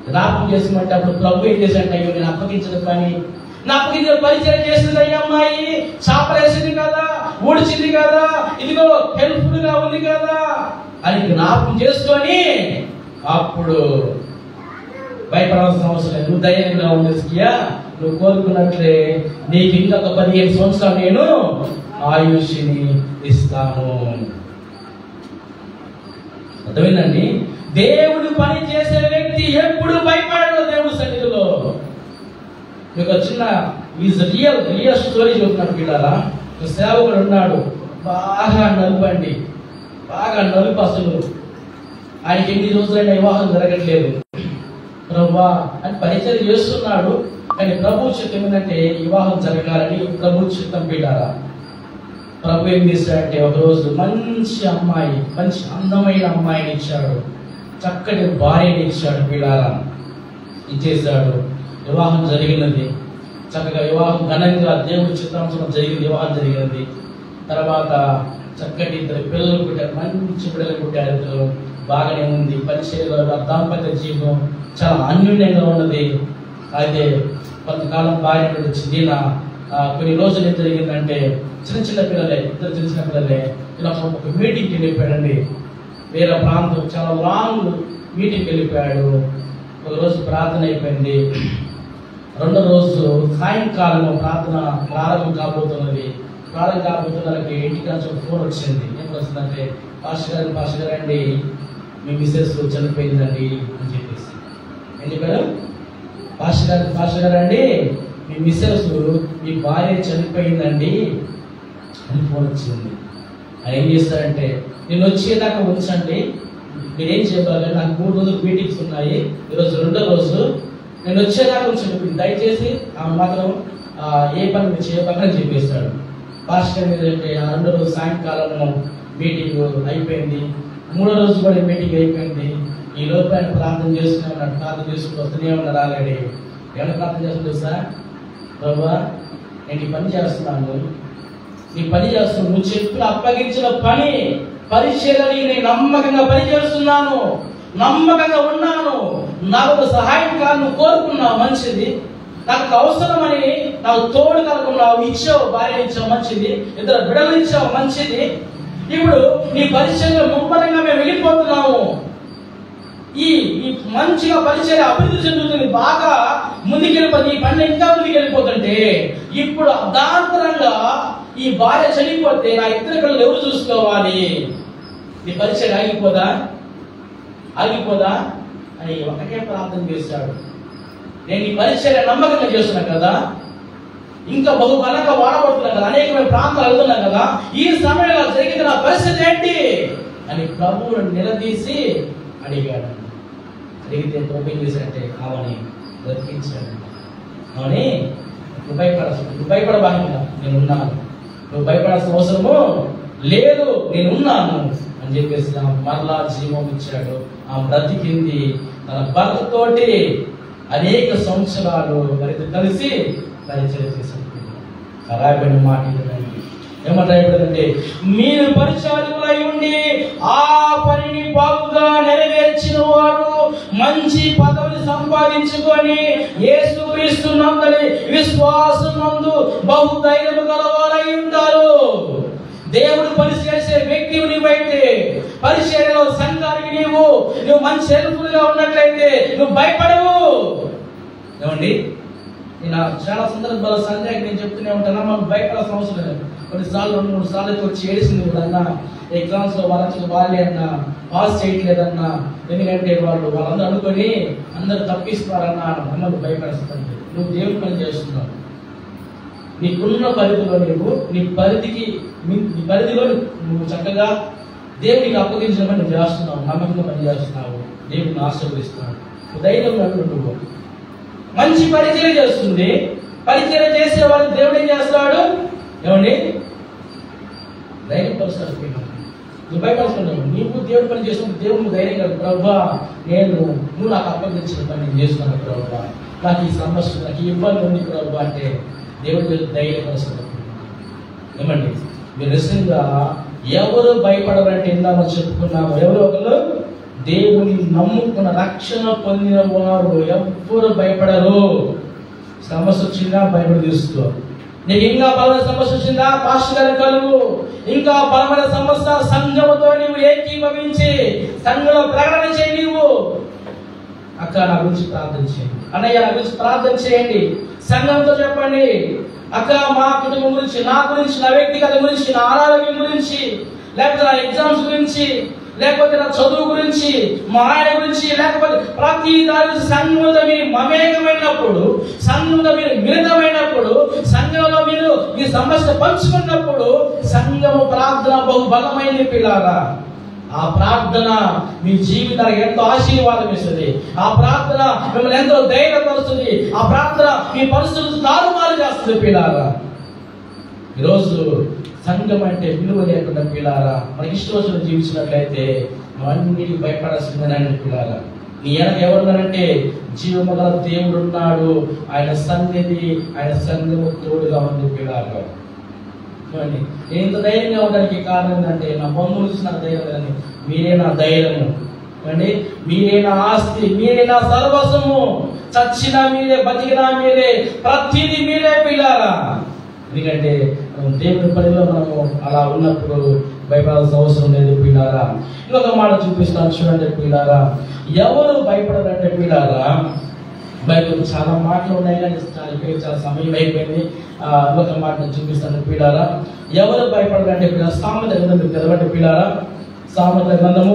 జ్ఞాపకం చేసుకోమంటే అప్పుడు ప్రభు ఏం చేశాడు? అయ్యో నేను అప్పగించిన పని, నా అప్పగించిన పరిచయం చేసింది అయ్యా అమ్మాయి, చాపలేసింది కదా, ఊడిచింది కదా, ఇదిగో హెల్ప్ఫుల్ గా ఉంది కదా అని జ్ఞాపకం చేసుకొని అప్పుడు భయపడాల్సిన అవసరం లేదు. నువ్వు ధైర్యంగా ఉండేసియా, నువ్వు కోరుకున్నట్లే నీకు ఇంకా 15 సంవత్సరాలు నేను ఆయుష్ని ఇస్తాను. అర్థమైందండి? దేవుడు పని చేసే వ్యక్తి ఎప్పుడు భయపడడు దేవుడు సన్నిధిలో. మీకు చిన్న రియల్ స్టోరీ చెప్తున్నాడు పిల్లరా. సేవకుడు ఉన్నాడు, బాగా నలుపు అసలు. ఆయనకి ఎన్ని రోజులైనా వివాహం జరగట్లేదు. ప్రభువా అని పరిచయం చేస్తున్నాడు, కానీ ప్రభు చిత్తం ఏంటంటే వివాహం జరగాలని ప్రభు చిత్తం పెట్టారా. ప్రభు ఏం చేశాడంటే ఒకరోజు మంచి అమ్మాయి, మంచి అందమైన అమ్మాయిని ఇచ్చాడు, చక్కటి భార్యని ఇచ్చాడు. పిల్లారా ఇచ్చేసాడు. వివాహం జరిగినది, చక్కగా వివాహం ఘనంగా దేవుడి చిత్తాంశం జరిగింది, వివాహం జరిగినది. తర్వాత చక్కటి 2 పిల్లలు పుట్టారు, మంచి పిల్లలు పుట్టారు. బాగానే ఉంది పరిచయంలో, దాంపత్య జీవితం చాలా అన్యూన్యంగా ఉన్నది. అయితే కొంతకాలం బాగా వచ్చింది. కొన్ని రోజులు ఏం జరిగిందంటే చిన్న పిల్లలే, 2 చిన్న పిల్లలే ఇలా ఒక మీటింగ్కి వెళ్ళిపోయాడండి. వేరే ప్రాంతం, చాలా లాంగ్ మీటింగ్కి వెళ్ళిపోయాడు. ఒక రోజు ప్రార్థన అయిపోయింది. 2వ రోజు సాయంకాలం ప్రార్థన ప్రారంభం కాబోతున్నది. ప్రారంభం కాబోతున్నకి ఇంటికి ఒక ఫోన్ వచ్చింది. ఏం వస్తుందంటే, పాస్టర్ గారు అండి మీ మిస్సెస్ చనిపోయిందండి అని చెప్పేసి. ఏం చెప్పారు? పాస్టర్ గారు అండి మీ మిస్సెస్ మీ భార్య చనిపోయిందండి అని ఫోన్ వచ్చింది. ఆయన ఏం చేస్తారంటే, నేను వచ్చేదాకా ఉంచండి, మీరేం చెప్పాలి, నాకు 3 రోజులు మీటింగ్స్ ఉన్నాయి, ఈరోజు 2వ రోజు, నేను వచ్చేదాకా ఉంచండి, దయచేసి ఆమె మాత్రం ఏ పని మీరు చేయబక్కని చెప్పేస్తాడు. పాస్టర్ మీద 2వ రోజు సాయంకాలం మీటింగ్ అయిపోయింది. 3వ రోజు కూడా మీటింగ్ అయిపోయింది. ఈ లోపు ఆయన ప్రార్థన చేస్తూనే ఉన్నాడు. ప్రార్థన చేసుకుంటూ వస్తూనే ఉన్నాడు. ఆల్రెడీ ఎవరు ప్రార్థన చేస్తుంది సార్? ప్రభువా నేను ఈ పని చేస్తున్నాను, నీ పని చేస్తున్నాను, నువ్వు చెప్పిన అప్పగించిన పని పరిచర్యని నేను నమ్మకంగా పని చేస్తున్నాను, నమ్మకంగా ఉన్నాను, నాకు సహాయం కాదు, నువ్వు కోరుకున్నావు మంచిది, నాకు అవసరమని నాకు తోడు కలుగున్నావు, ఇచ్చావు, భార్య ఇచ్చావు మంచిది, 2 బిడ్డలు ఇచ్చావు మంచిది, ఇప్పుడు నీ పరిచర్య ముమ్మరంగా మేము వెళ్ళిపోతున్నాము, ఈ మంచిగా పరిచర్య అభివృద్ధి చెందుతుంది, బాగా ముందుకెళ్ళిపోతుంది, ఈ పని ఇంకా ముందుకెళ్ళిపోతుంటే ఇప్పుడు అర్ధాంతరంగా ఈ భార్య చనిపోతే నా ఇద్దరు పిల్లలు ఎవరు చూసుకోవాలి? నీ పరిచర్య ఆగిపోదా అని ఒకటే ప్రార్థన చేశాడు. నేను ఈ పరిచర్య నమ్మకంగా చేస్తున్నా కదా, ఇంకా బహుబలంగా వాడబడుతున్నా కదా, అనేకమైన ప్రాంతాలు వెళ్తున్నా కదా, ఈ సమయంలో జరిగిన నా పరిస్థితి ఏంటి అని ప్రభువును నిలదీసి అడిగాడు. అడిగితే ఓపెన్ చేశాడంటే ఆమెని బ్రతికించాడు. ఆమెని నువ్వు భయపడబాగా నేనున్నాను, నువ్వు భయపడాల్సిన అవసరము లేదు, నేనున్నాను అని చెప్పేసి మరలా జీవం ఇచ్చాడు. ఆ బ్రతికింది. తన భర్తతోటి అనేక సంవత్సరాలు వారితో కలిసి పరిచయం చేశాడు. రాయబడిన మాట ఏమని రాయబడిందంటే, మీరు పరిచారకులై ఉండి ఆ పనిని బాగుగా నెరవేర్చిన వారు మంచి పదవిని సంపాదించుకొని యేసుక్రీస్తునందలి విశ్వాసమందు బహుధైర్యము గలవారై ఉంటారు. దేవుడు పరిచర్య వ్యక్తి నీవైతే, పరిచర్యలో సంఘానికి నువ్వు మంచి హెల్ప్ఫుల్గా ఉన్నట్లయితే నువ్వు భయపడవు. ఏమండి, నేను చాలా సందర్భాలు సంధ్యాకి నేను చెప్తూనే ఉంటాను, మనం భయపడాల్సిన అవసరం లేదు. కొన్నిసార్లు 2-3 సార్లు వచ్చి ఏడిసింది కూడా అన్న, ఎగ్జామ్స్ లో వాళ్ళకి బాగాలేదన్నా, పాస్ చేయట్లేదన్నా, ఎందుకంటే వాళ్ళందరూ అనుకొని అందరూ తప్పిస్తారన్నా, అమ్మకు భయపడుతుంది. నువ్వు దేవుని పని చేస్తున్నావు, నీకున్న పరిధిలో నీ పరిధిలో నువ్వు చక్కగా దేవునికి అప్పగించిన పని నువ్వు చేస్తున్నావు, నమ్మకంగా పని చేస్తున్నావు, దేవుడిని ఆశీర్వదిస్తున్నావు. ధైర్యంగా నువ్వు మంచి పరిచర్య చేస్తుంది. పరిచర్య చేసే వాళ్ళు దేవుడు ఏం చేస్తాడు? ఏమండి, ధైర్యపరుస్తాడు. నువ్వు భయపడుతున్నావు, నీవు దేవుడి పని చేస్తున్న దేవుడు ధైర్యం కాదు. ప్రభువా, నువ్వు నాకు అప్పగించిన పని నేను చేస్తున్నాను ప్రభువా, నాకు ఈ సమస్య, నాకు ఈ ఇబ్బంది ఉంది ప్రభువా అంటే దేవుడి ధైర్యపరుస్తాడు. ఏమండి, మీరు నిజంగా ఎవరు భయపడరంటే ఇందాక చెప్పుకున్నాము, ఎవరు ఒకరు దేవుని నమ్ముకున్న రక్షణ పొందిన వారు ఎవ్వరు భయపడరు. సమస్య వచ్చిందా భయపడి తీసుకో. నీకు ఇంకా బలమైన సమస్య వచ్చిందా పాస్టర్ గారి కలుగు. ఇంకా బలమైన సమస్య సంఘముతో నీవు ఏకీభవించి సంఘంలో ప్రకటన చేయి. నీవు అక్క నా గురించి ప్రార్థన చేయండి, అన్నయ్య నా గురించి ప్రార్థన చేయండి, సంఘంతో చెప్పండి. అక్క మా కుటుంబం గురించి, నా గురించి, నా వ్యక్తిగత గురించి, నా ఆరోగ్యం గురించి, లేకపోతే నా ఎగ్జామ్స్ గురించి, లేకపోతే నా చదువు గురించి, మా ఆయన గురించి, లేకపోతే ప్రతి దాని సంఘంలో మీరు మమేకమైనప్పుడు, సంఘంలో మీరు మిళితమైనప్పుడు, సంఘంలో మీరు ఈ సమస్య పంచుకున్నప్పుడు సంఘము ప్రార్థన బహు బలమైనది పిల్లారా. ఆ ప్రార్థన మీ జీవితానికి ఎంతో ఆశీర్వాదం ఇస్తుంది. ఆ ప్రార్థన మిమ్మల్ని ఎంతో ధైర్యపరుస్తుంది. ఆ ప్రార్థన మీ పరిస్థితులు తారుమారు చేస్తుంది పిల్లారా. ఈరోజు సంఘం అంటే విలువ లేకుండా పిల్లారా, మనకి ఇష్టం వచ్చిన జీవించినట్లయితే అన్నిటికీ భయపడాల్సిందేనండి పిల్లారా. నీ వెనక ఎవరున్నారంటే జీవము గల దేవుడు ఉన్నాడు, ఆయన సన్నిధి, ఆయన సంఘము తోడుగా ఉంది పిల్లారా. ఎంత ధైర్యంగా ఉండడానికి కారణం ఏంటంటే నా బంధువులు చూసి నాకు ధైర్యం లేదని, మీరే నా ధైర్యము అండి, మీరే నా ఆస్తి, మీరే నా సర్వస్వము. చచ్చినా మీరే, బతికినా మీరే, ప్రతిదీ మీరే పిల్లారా. ఎందుకంటే దేవుని పనిలో మనము అలా ఉన్నప్పుడు భయపడాల్సిన అవసరం లేదు పిల్లారా. ఇంకొక మాట చూపిస్తాను చూడండి పిల్లారా, ఎవరు భయపడరంటే పిల్లారా, బైబిల్ చాలా మాటలు ఉన్నాయి కానీ చాలా సమయం అయిపోయింది. ఇంకొక మాట చూపిస్తాను పిల్లారా, ఎవరు భయపడరంటే పిల్లలు సామెతల గ్రంథం తెలవండి పిల్లారా. సామెతల గ్రంథము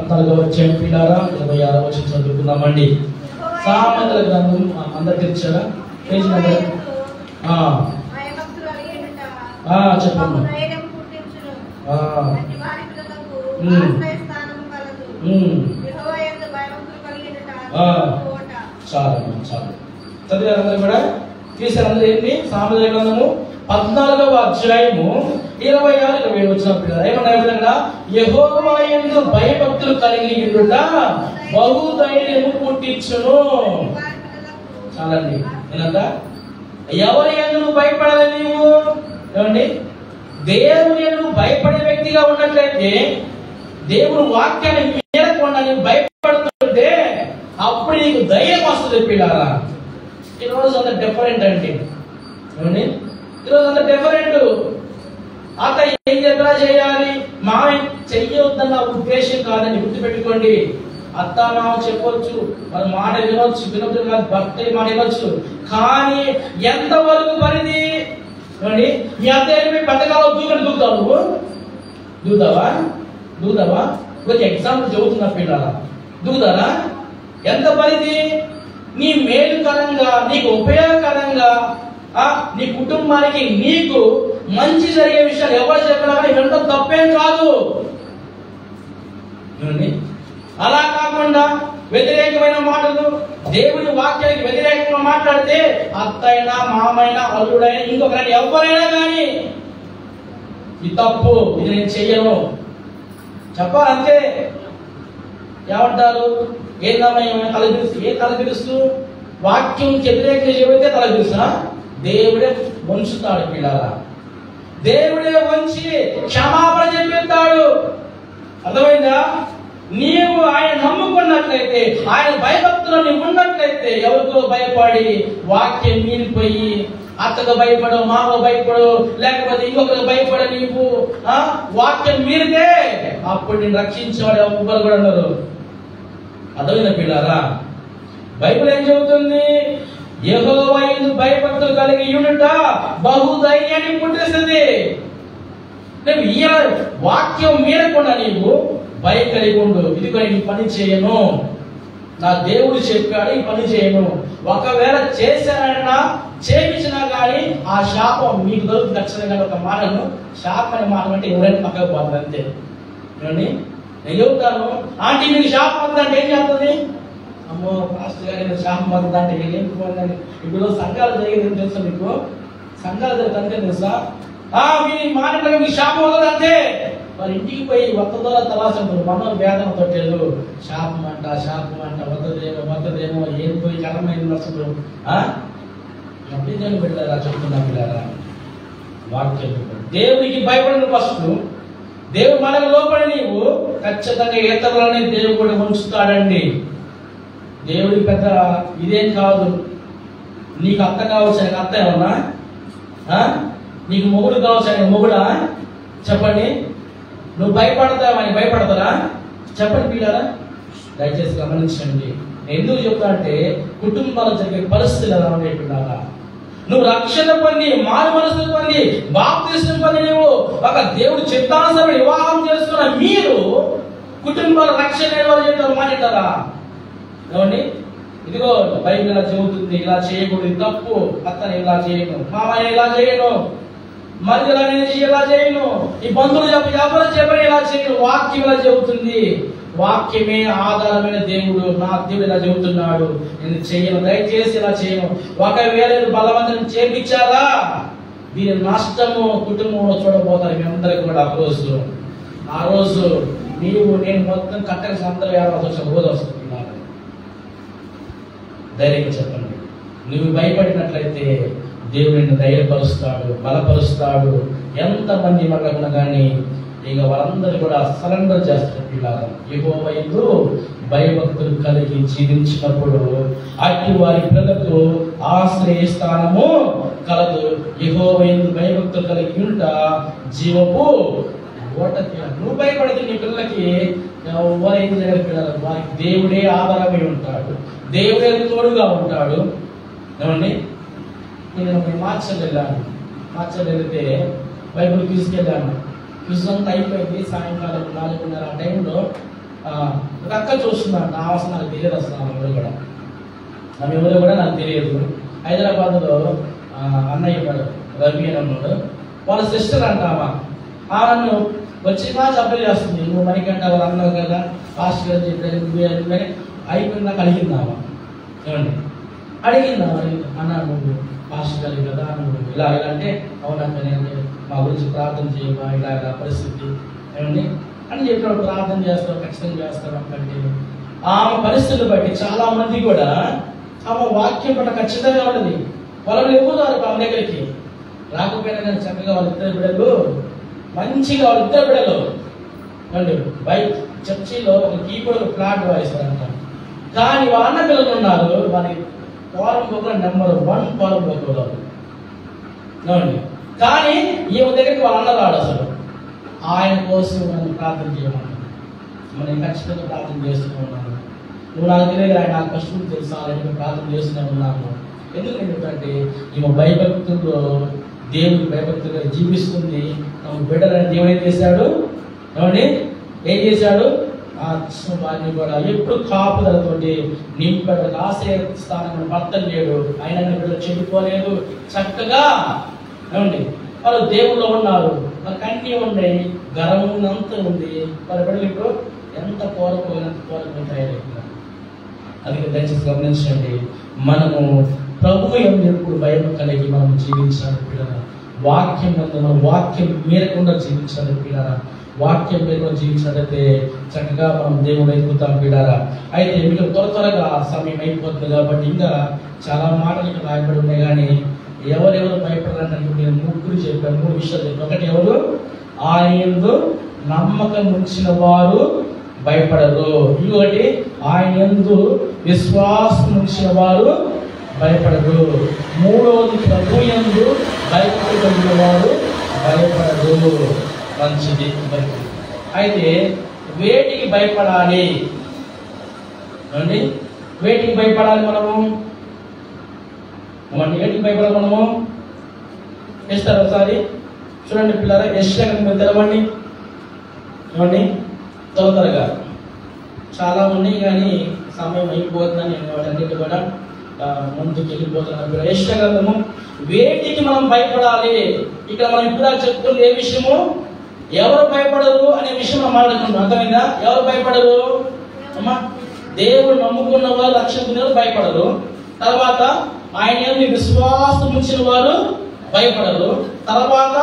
14వ అధ్యాయం పిల్లారా 26వ వచనం చదువుకుందామండి. సామెతల గ్రంథం అందరు తెచ్చారా? పేజ్ నెంబర్ చెప్పండి. చాలా చదివారు కూడా తీసారు అందరూ. ఏంటి సామెతల గ్రంథము 14వ అధ్యాయము 26-27 వచ్చిన పిల్లలు ఏమన్నా, యెహోవా యందు భయభక్తులు కలిగి ఉండుట బహుధైర్యము పుట్టించును. చాలండి. ఏంటంట, ఎవరి యందు నువ్వు భయపడాలి? నీవు ఏమండి, దేవుని యందు భయపడే వ్యక్తిగా ఉన్నట్లయితే, దేవుడు వాక్యాన్ని వినకుండా నీవు భయపడుతుంటే అప్పుడు నీకు ధైర్యం వస్తుంది పిల్లారా. ఈరోజు అంత డిఫరెంట్ అండి. ఏమండి, ఈరోజు అంత డిఫరెంట్. అత్త ఏం ఎట్లా చేయాలి, మామ చెయ్యొద్దన్న ఉద్దేశం కాదని గుర్తుపెట్టుకోండి. అత్త మామ చెప్పొచ్చు, మన మాట వినొచ్చు, వినొద్దు కాదు, భర్త మాట వినొచ్చు. కానీ ఎంతవరకు పరిధి? ఏమండి, మీ అత్తయ్య పెద్దగా దూకని దూకుతావు, నువ్వు దూకుతావా? కొంచెం ఎగ్జాంపుల్ చెబుతున్నా పిల్లల, దూకుతారా? ఎంత పరిధి? నీ మేలుకరంగా, నీకు ఉపయోగకరంగా, నీ కుటుంబానికి నీకు మంచి జరిగే విషయాలు ఎవరు చెప్పినా కానీ వినడం తప్పేం కాదు. అలా కాకుండా వ్యతిరేకమైన మాటలు, దేవుని వాక్యానికి వ్యతిరేకంగా మాట్లాడితే అత్తైనా, మామైనా, అల్లుడైనా, ఇంకొకరైనా, ఎవరైనా కానీ ఇది తప్పు, ఇది నేను చెయ్యను చెప్పాలంతే. ఏమంటారు? ఏందమ్మా తలపిలుస్తూ, ఏ తలపిలుస్తూ? వాక్యం వ్యతిరేకంగా చెబితే తలపిలుస్తా? దేవుడే వంచుతాడు పిల్లల, దేవుడే వంచి క్షమాపణ చెప్పిస్తాడు. అర్థమైందా? నీవు ఆయన నమ్ముకున్నట్లయితే, ఆయన భయభక్తులు నీవు ఉన్నట్లయితే, ఎవరికో భయపడి వాక్యం మీరిపోయి అత్తకు భయపడు, మామకు భయపడు, లేకపోతే ఇంకొకరికి భయపడ నీవు వాక్యం మీరితే అప్పుడు నేను రక్షించేవాడు ఎవ్వరు కూడా ఉన్నారు. అర్థమైందా పిల్లరా? బైబిల్ ఏం చెబుతుంది? యెహోవా యందు భయభక్తులు కలిగి ఉండుట బహుధైర్యాన్ని పుట్టిస్తుంది. ఈ వాక్యం మీరకుండా నీవు భయం కలిగి ఉండు. ఇదిగో ఈ పని చేయను, నా దేవుడు చెప్పాడు ఈ పని చేయను. ఒకవేళ చేశానన్నా చేయించినా కానీ ఆ శాపం మీకు దొరుకుతుంది ఖచ్చితంగా. ఒక మాటను శాపం అనే మాట అంటే ఎవరైనా పక్కకు పోతుంది అంతే. ఏమండి, నేను చెబుతాను, ఆంటీ మీకు శాపం వద్దంటే ఏం చేస్తుంది? అమ్మో పాస్టర్ గారు శాపం వద్దంటే ఏం పోయిందని. ఇప్పుడు సంఘాలు జరిగేది తెలుసా మీకు? సంఘాలు జరుగుతుంటే తెలుసా? మీ మాటలుగా మీకు శాపం వదలంటే వారి ఇంటికి పోయి వద్దదో తలాసంటారు, మనో వేదన తొట్టేదు. శాపం అంట వద్దదేమో ఏం పోయి కరమైన అసలు అభిజన్ పెట్టారా చెప్తున్నా పిల్లారా? వాక్యం దేవునికి భయపడిన ఫస్ట్, దేవుడు మనకు లోపడి నీవు ఖచ్చితంగా ఇతరులని దేవుడు కూడా ఉంచుతాడండి. దేవుడికి పెద్ద ఇదేం కాదు. నీకు అత్త కావచ్చు, ఆయనకు అత్త ఏమన్నా? నీకు మొగుడు కావచ్చు, ఆయన మొగుడా? చెప్పండి. నువ్వు భయపడతావు, ఆయన భయపడతారా? చెప్పండి పిల్లారా, దయచేసి గమనించండి. ఎందుకు చెప్తా అంటే కుటుంబాలు జరిగే పరిస్థితులు ఎలా ఉన్నాయి పిల్లారా? నువ్వు రక్షణ పొంది, మారు మనసు పొంది, బాప్తిస్మం పొంది నువ్వు ఒక దేవుడు చిత్తానుసారం వివాహం చేస్తున్న మీరు కుటుంబాల రక్షణ చెప్తారు మాట్లాడతారా? ఏమండి, ఇదిగో బైబిల్ ఇలా చెబుతుంది, ఇలా చేయకూడదు, తప్పు. అత్తని ఇలా చేయను, మామని ఇలా చేయను, మధ్యలో నేను ఇలా చేయను, ఈ బంధువులు ఎవరు చెప్పని ఇలా చేయను. వాక్యం ఇలా చెబుతుంది. వాక్యమే ఆధారమైన దేవుడు. నా దేవుడు ఇలా చెబుతున్నాడు, నేను చేయను, దయచేసి ఇలా చేయను. ఒకవేళ బలవంతం చేపించారా దీని నష్టము కుటుంబంలో చూడబోతారు మీ అందరికి కూడా. ఆ రోజు నీవు నేను మొత్తం కట్టక అందరూ ఏడాల్సిన రోజు వస్తుంది. ధైర్యంగా చెప్పండి. నువ్వు భయపడినట్లయితే దేవుడు నిన్ను ధైర్యపరుస్తాడు, బలపరుస్తాడు. ఎంతమంది మనకున్నా కానీ ఇక వాళ్ళందరూ కూడా సరెండర్ చేస్తారు పిల్లలు. యెహోవా యందు భయభక్తులు కలిగి జీవించినప్పుడు అట్టి వారి పిల్లలకు ఆశ్రయస్థానము కలదు. యెహోవా యందు భయభక్తులు కలిగి ఉంట జీవపు ఓట. నువ్వు భయపడితే నీ పిల్లలకి ఎవరైతే జరగదు పిల్లలు, వారికి దేవుడే ఆధారమై ఉంటాడు, దేవుడే తోడుగా ఉంటాడు. ఏమండి, నేను మార్చలు వెళ్ళాను. మార్చలు వెళితే బైబిల్ తీసుకెళ్ళాను. క్విజ్ అంతా అయిపోయింది. సాయంకాలం 4:30 ఆ టైంలో ఒక అక్క చూస్తున్నాను. నా అవసరం నాకు తెలియదు అసలు. ఆమె ఎవరో కూడా నాకు తెలియదు. హైదరాబాద్లో అన్నయ్య ఉన్నాడు, రవి అని ఉన్నాడు. వాళ్ళ సిస్టర్ అంటామా, నన్ను వచ్చి మా సభ్యులు చేస్తుంది. నువ్వు మనకంటే వాళ్ళు అన్నావు కదా, ఫాస్ట్ గా చెప్పి అయిపోయిందాక అడిగిందామా. ఏమండి, అడిగిందామా అన్నా, నువ్వు ఫాస్ట్ గారు కదా, నువ్వు ఇలా అంటే అవునంటే నేను మా గురించి ప్రార్థన చేయమా, ఇలాగా పరిస్థితి ఏమండి అని చెప్పినప్పుడు ప్రార్థన చేస్తాం, ఖచ్చితంగా చేస్తాం. అంటే ఆమె పరిస్థితులు బట్టి చాలా మంది కూడా ఆమె వాక్యం పట్ల ఖచ్చితంగా ఉన్నది. వాళ్ళు ఎవ్వరు ఆమె దగ్గరికి రాకపోయినా నేను చక్కగా వాళ్ళిద్దరు బిడ్డలు మంచిగా వాళ్ళిద్దరు బిడ్డలు వాళ్ళు బైక్ చర్చిలో ఒక కీబోర్డ్ ఫ్లాట్ వాయిస్తారంట. కానీ వాళ్ళ అన్న పిల్లలు ఉన్నారు, వారికి పోరంబోకులో నెంబర్ 1 పోరంబోకులో. కానీ ఈమె దగ్గరికి వాళ్ళ అన్న రాడు అసలు. ఆయన కోసం మనం ప్రార్థన చేయమన్నాను. మనం ఖచ్చితంగా ప్రార్థన చేస్తూ ఉన్నాను. నువ్వు నాకు తెలియదు, ఆయన నాకు కష్టం తెలుసా, నేను ప్రార్థన చేస్తూనే ఉన్నాను. ఎందుకంటే ఈమె భయభక్తుల్లో దేవుడి భయభక్తులుగా జీవిస్తుంది. బిడ్డలని దేవుడు ఏం చేశాడు, ఏం చేశాడు, వారిని కూడా ఎప్పుడు కాపుదలతోటి నింపడానికి ఆశ్రయ స్థానం భర్తలు లేడు. ఆయన బిడ్డలు చెడిపోలేదు, చక్కగా వాళ్ళు దేవుళ్ళు ఉన్నారు. వాళ్ళకి అన్నీ ఉన్నాయి, గర్వమునంత ఉంది. వాళ్ళ బిడ్డలు ఇప్పుడు ఎంత పోరపోతాయి. అందుకే దయచేసి గమనించండి, మనము ప్రభు ఎప్పుడు భయం కలిగి మనం జీవించాలి పిల్లల. వాక్యం మనం వాక్యం మీరకుండా జీవించాలి పిల్లల. వాక్యం మీరకుండా జీవించినట్లయితే చక్కగా మనం దేవుడు అయిపోతాం పిల్లరా. అయితే మీకు త్వరగా సమయం అయిపోతుంది కాబట్టి ఇంకా చాలా మాటలు ఇక్కడ రాయబడి ఉన్నాయి. కానీ ఎవరెవరు భయపడాలంటే నేను 3 చెప్పాను, 3 విషయాలు చెప్పాను. ఒకటి, ఎవరు ఆయన యందు నమ్మకం ఉంచిన వారు భయపడరు. ఇంకొకటి, ఆయన యందు విశ్వాసం ఉంచిన వారు భయపడరు. మూడవది, ప్రభు యందు భయపడగలిగిన వారు భయపడరు. మంచిది. అయితే వేటికి భయపడాలి అండి? వేటికి భయపడాలి మనము? వేటికి భయపడాలి మనము? ఇస్తారు ఒకసారి చూడండి పిల్లరా. యెషయా గ్రంథం తెరవండి. ఏమండి త్వరగా చాలా ఉన్నాయి కానీ సమయం అయిపోతుందని నేను వాటన్నిటి కూడా ముందుకు వెళ్ళిపోతున్నాను. యెషయా గ్రంథము వేటికి మనం భయపడాలి. ఇక్కడ మనం ఇప్పుడు చెప్తుంది ఏ విషయము? ఎవరు భయపడరు అనే విషయం మనం మాట్లాడుకుంటాం. అర్థమైందా? ఎవరు భయపడరు అమ్మా? దేవుడు నమ్ముకున్న వారు, రక్షించుకునే వారు భయపడరు. తర్వాత ఆయన విశ్వాసం ఉంచిన వారు భయపడరు. తర్వాత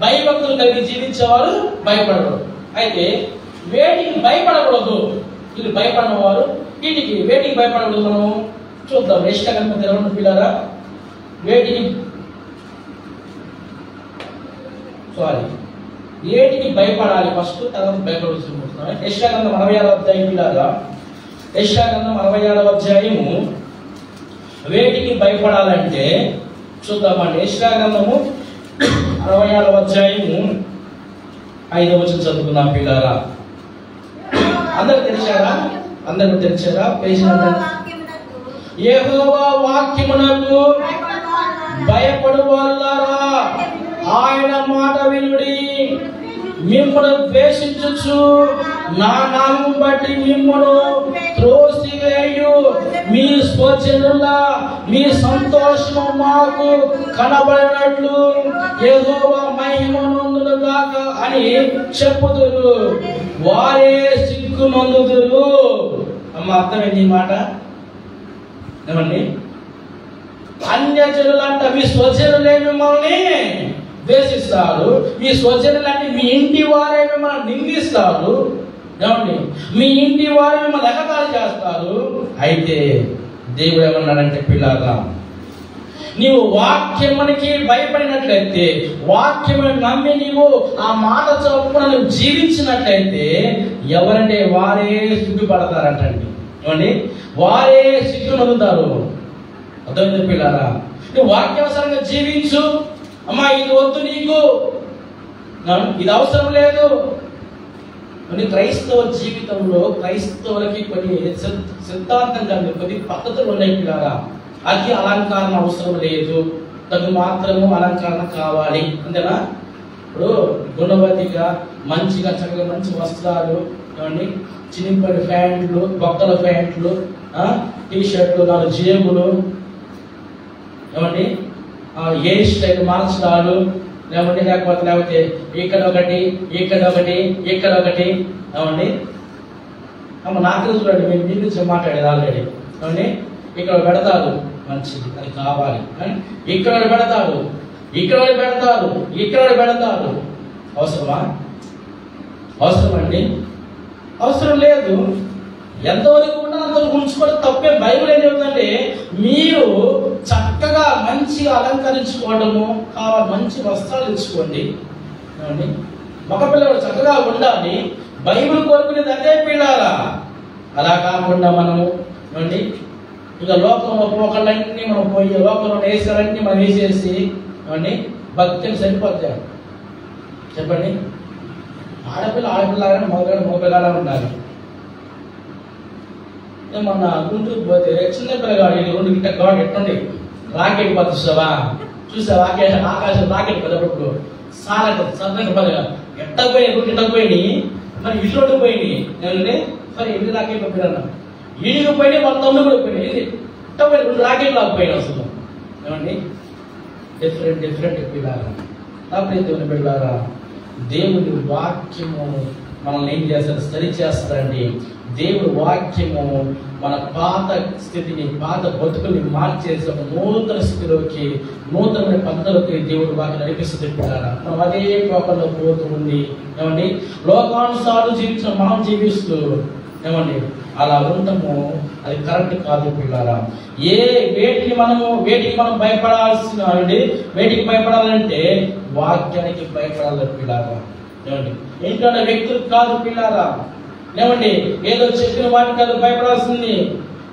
భయభక్తులు కలిగి జీవించేవారు భయపడరు. అయితే వేటికి భయపడకూడదు? వీళ్ళు భయపడిన వారు వీటికి వేటికి భయపడకూడదు మనం చూద్దాం. యెషయా గ్రంథం తెరవండి పిల్లరా. వేటికి భయపడాలి ఫస్ట్, తర్వాత భయపడుతున్నాం. యెషయా గ్రంథం 66వ అధ్యాయం పిల్లరా. యెషయా గ్రంథం 66వ అధ్యాయము వేటికి భయపడాలంటే చూద్దామండి. యెషయా గ్రంథము 66వ అధ్యాయము 5వ వచనం చదువుకుందాం పిల్లరా. అందరు తెరిచారా? అందరూ తెరిచారా? యెహోవా వాక్యమునకు భయపడు వాళ్ళారా, ఆయన మాట వినుడి. మిమ్మను ద్వేషించు నా నామం బట్టి మిమ్మను త్రోసివేయు మీ స్వజనుల మీ సంతోషము మాకు కనబడినట్లు యెహోవా మహిమనందును గాక అని చెప్పుదురు, వారే సిగ్గునందుదురు. అమ్మ అర్థమైంది ఈ మాట? ఏమండి? అన్యజనులంట మీ స్వజనులే మిమ్మల్ని ద్వేషిస్తారు, మీ స్వజనులంటే మీ ఇంటి వారే మిమ్మల్ని నిందిస్తారు. ఏమండి? మీ ఇంటి వారే మిమ్మల్ని ఎగతాళి చేస్తారు. అయితే దేవుడు ఏమన్నాడంటే పిల్లగా, నీవు వాక్యమునికి భయపడినట్లయితే, వాక్యమును నమ్మి నీవు ఆ మాట చొప్పున నువ్వు జీవించినట్లయితే ఎవరంటే వారే సిగ్గుపడతారంటండి. ఏమండి? వారే సిగ్గు నొందుతారు. అర్థం పిల్లరా, నువ్వు వాక్యానుసారంగా జీవించు. అమ్మా ఇది వద్దు, నీకు ఇది అవసరం లేదు. క్రైస్తవ జీవితంలో క్రైస్తవులకి కొన్ని సిద్ధాంతంగా కొన్ని పద్ధతులు ఉన్నాయి పిల్లరా. అది అలంకరణ అవసరం లేదు, తగు మాత్రము అలంకరణ కావాలి అంతేనా? ఇప్పుడు గుణవతిగా మంచిగా చక్కగా మంచి వస్త్రాలు, ఏమండి చినిపడి ప్యాంట్లు, బొక్కల ప్యాంట్లు, టీషర్ట్లు, 4 జేబులు, ఏమండి హెయిర్ స్టైల్ మార్చడాలు, లేకపోతే ఇక్కడ ఒకటి ఇక్కడ ఒకటి ఇక్కడ ఒకటి. ఏమండి అమ్మ నాకు చూడండి, మేము మీ గురించి మాట్లాడేది ఆల్రెడీ. ఏమండి ఇక్కడ పెడతారు, మంచిది, అది కావాలి. ఇక్కడ పెడతారు, ఇక్కడ పెడతారు, ఇక్కడ పెడతారు. అవసరమా? అవసరం అండి? అవసరం లేదు. ఎంతవరకు ఉన్నా అంతవరకు ఉంచుకోవడం తప్పే. బైబిల్ ఏం చెబుతుందంటే మీరు చక్కగా మంచిగా అలంకరించుకోవడము కావాలి, మంచి వస్త్రాలు ఇచ్చుకోండి. మగపిల్లలు చక్కగా ఉండాలి. బైబిల్ కోరుకునేది అదే పిల్లారా. అలా కాకుండా మనము ఇక లోకంలో పోకళ్ళన్నీ మనం పోయి లోకంలో వేసాలన్నీ మనం వేసేసి అవన్నీ భక్తిని సరిపోతాయి. చెప్పండి, ఆడపిల్లలాగానే మగపిల్లగా ఉండాలి. మన గుంటూరు పోతే చిన్న పిల్లగాడు రెండు గిట్ట గాడు ఎట్టుండి రాకెట్ పడుస్తావా చూసావా? ఆకాశం రాకెట్ పదప్పుడు సారా సరదాగా పదగా ఎట్టపోయి రెండు ఎట్టపోయి మరి ఇల్లు పోయినాయి. సరే ఎన్ని రాకెట్ పోయినా ఈడికి పోయినాయి, వాళ్ళ తమ్ముడు కూడా పోయినాయి. ఎట్టపోయి రెండు రాకెట్లు ఆగిపోయినాయి. అసలు ఏమండి, డిఫరెంట్ పిల్లారా, నా ప్రియమైన పిల్లారా, దేవుని వాక్యము మనల్ని ఏం చేస్తారు? సరి చేస్తారండి. దేవుని వాక్యము మన పాత స్థితిని, పాత బతుకుల్ని మార్చేసి ఒక నూతన స్థితిలోకి, నూతనమైన పద్ధతులకి దేవుడి వాక్యం నడిపిస్తుంది. మనం అదే లోకంలో పోతూ ఉంది. ఏమండి, లోకానుసారం మనం జీవిస్తూ ఏమండి అలా ఉండము. అది కరెక్ట్ కాదు పిల్లారా. వేటికి మనం భయపడాల్సిన వేటికి భయపడాలంటే వాక్యానికి భయపడాలి పిల్లారా. ఏమండి, ఏంటంటే వ్యక్తులకు కాదు పిల్లారా. ఏమండి, ఏదో చెప్పిన వాటికి కాదు భయపడాల్సింది.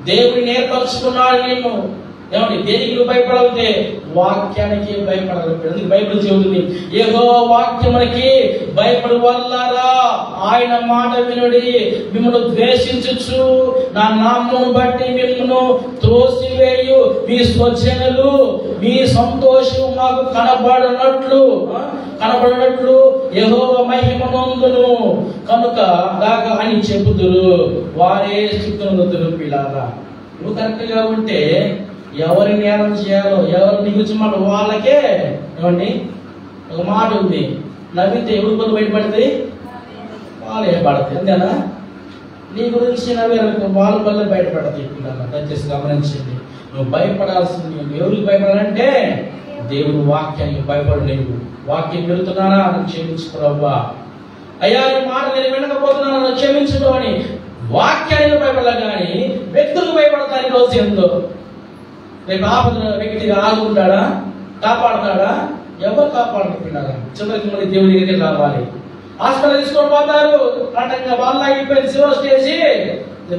దేవుడిని ఏర్పరచుకున్నాడు నేను. ఏమండి, దేనికి నువ్వు భయపడాలంటే వాక్యానికి భయపడాలి. అందుకు బైబిల్ చెబుతుంది, యెహోవా వాక్యమునకి భయపడు వల్లారా, ఆయన మాట వినుడి. మిమ్మల్ని ద్వేషించచ్చు, నా నామమును బట్టి మిమ్మల్ని త్రోసివేయు మీ స్వజనులు మీ సంతోషం మాకు కనబడినట్లు యెహోవా మహిమనందును కనుక దాకా అని చెబుదురు, వారే స్థుతులు పిల్లారా. నువ్వు కరెక్ట్ గా ఉంటే ఎవరి నేరం చేయాలో, ఎవరి గురించి మాట వాళ్ళకే. ఏమండి, ఒక మాట ఉంది, నవ్వితే ఎవరి కొద్ది బయటపడితే వాళ్ళే పడతాయి. అంతేనా? నీ గురించి నవ్వారనుకో వాళ్ళ వల్ల బయటపడతాయి. పిల్లలు దయచేసి గమనించండి. నువ్వు భయపడాల్సింది ఎవరికి భయపడాలంటే దేవుని వాక్యానికి భయపడు. నీవు వాక్యం పెడుతున్నానా అని క్షమించుకోవా. అయ్యా ఈ మాట నేను వినకపోతున్నాను క్షమించుకో అని వాక్యానికి భయపడాలి. కానీ వ్యక్తులకు భయపడతాను. రోజు ఎంతో రేపు ఆపద వ్యక్తి ఆదుకుంటాడా? కాపాడుతాడా? ఎవరు కాపాడుకుంటున్నారా? చివరికి మళ్ళీ దేవుడి దగ్గరికి రావాలి. హాస్పిటల్ తీసుకొని పోతారు, అంటే వాళ్ళ అయిపోయింది సివర్ స్టేజ్,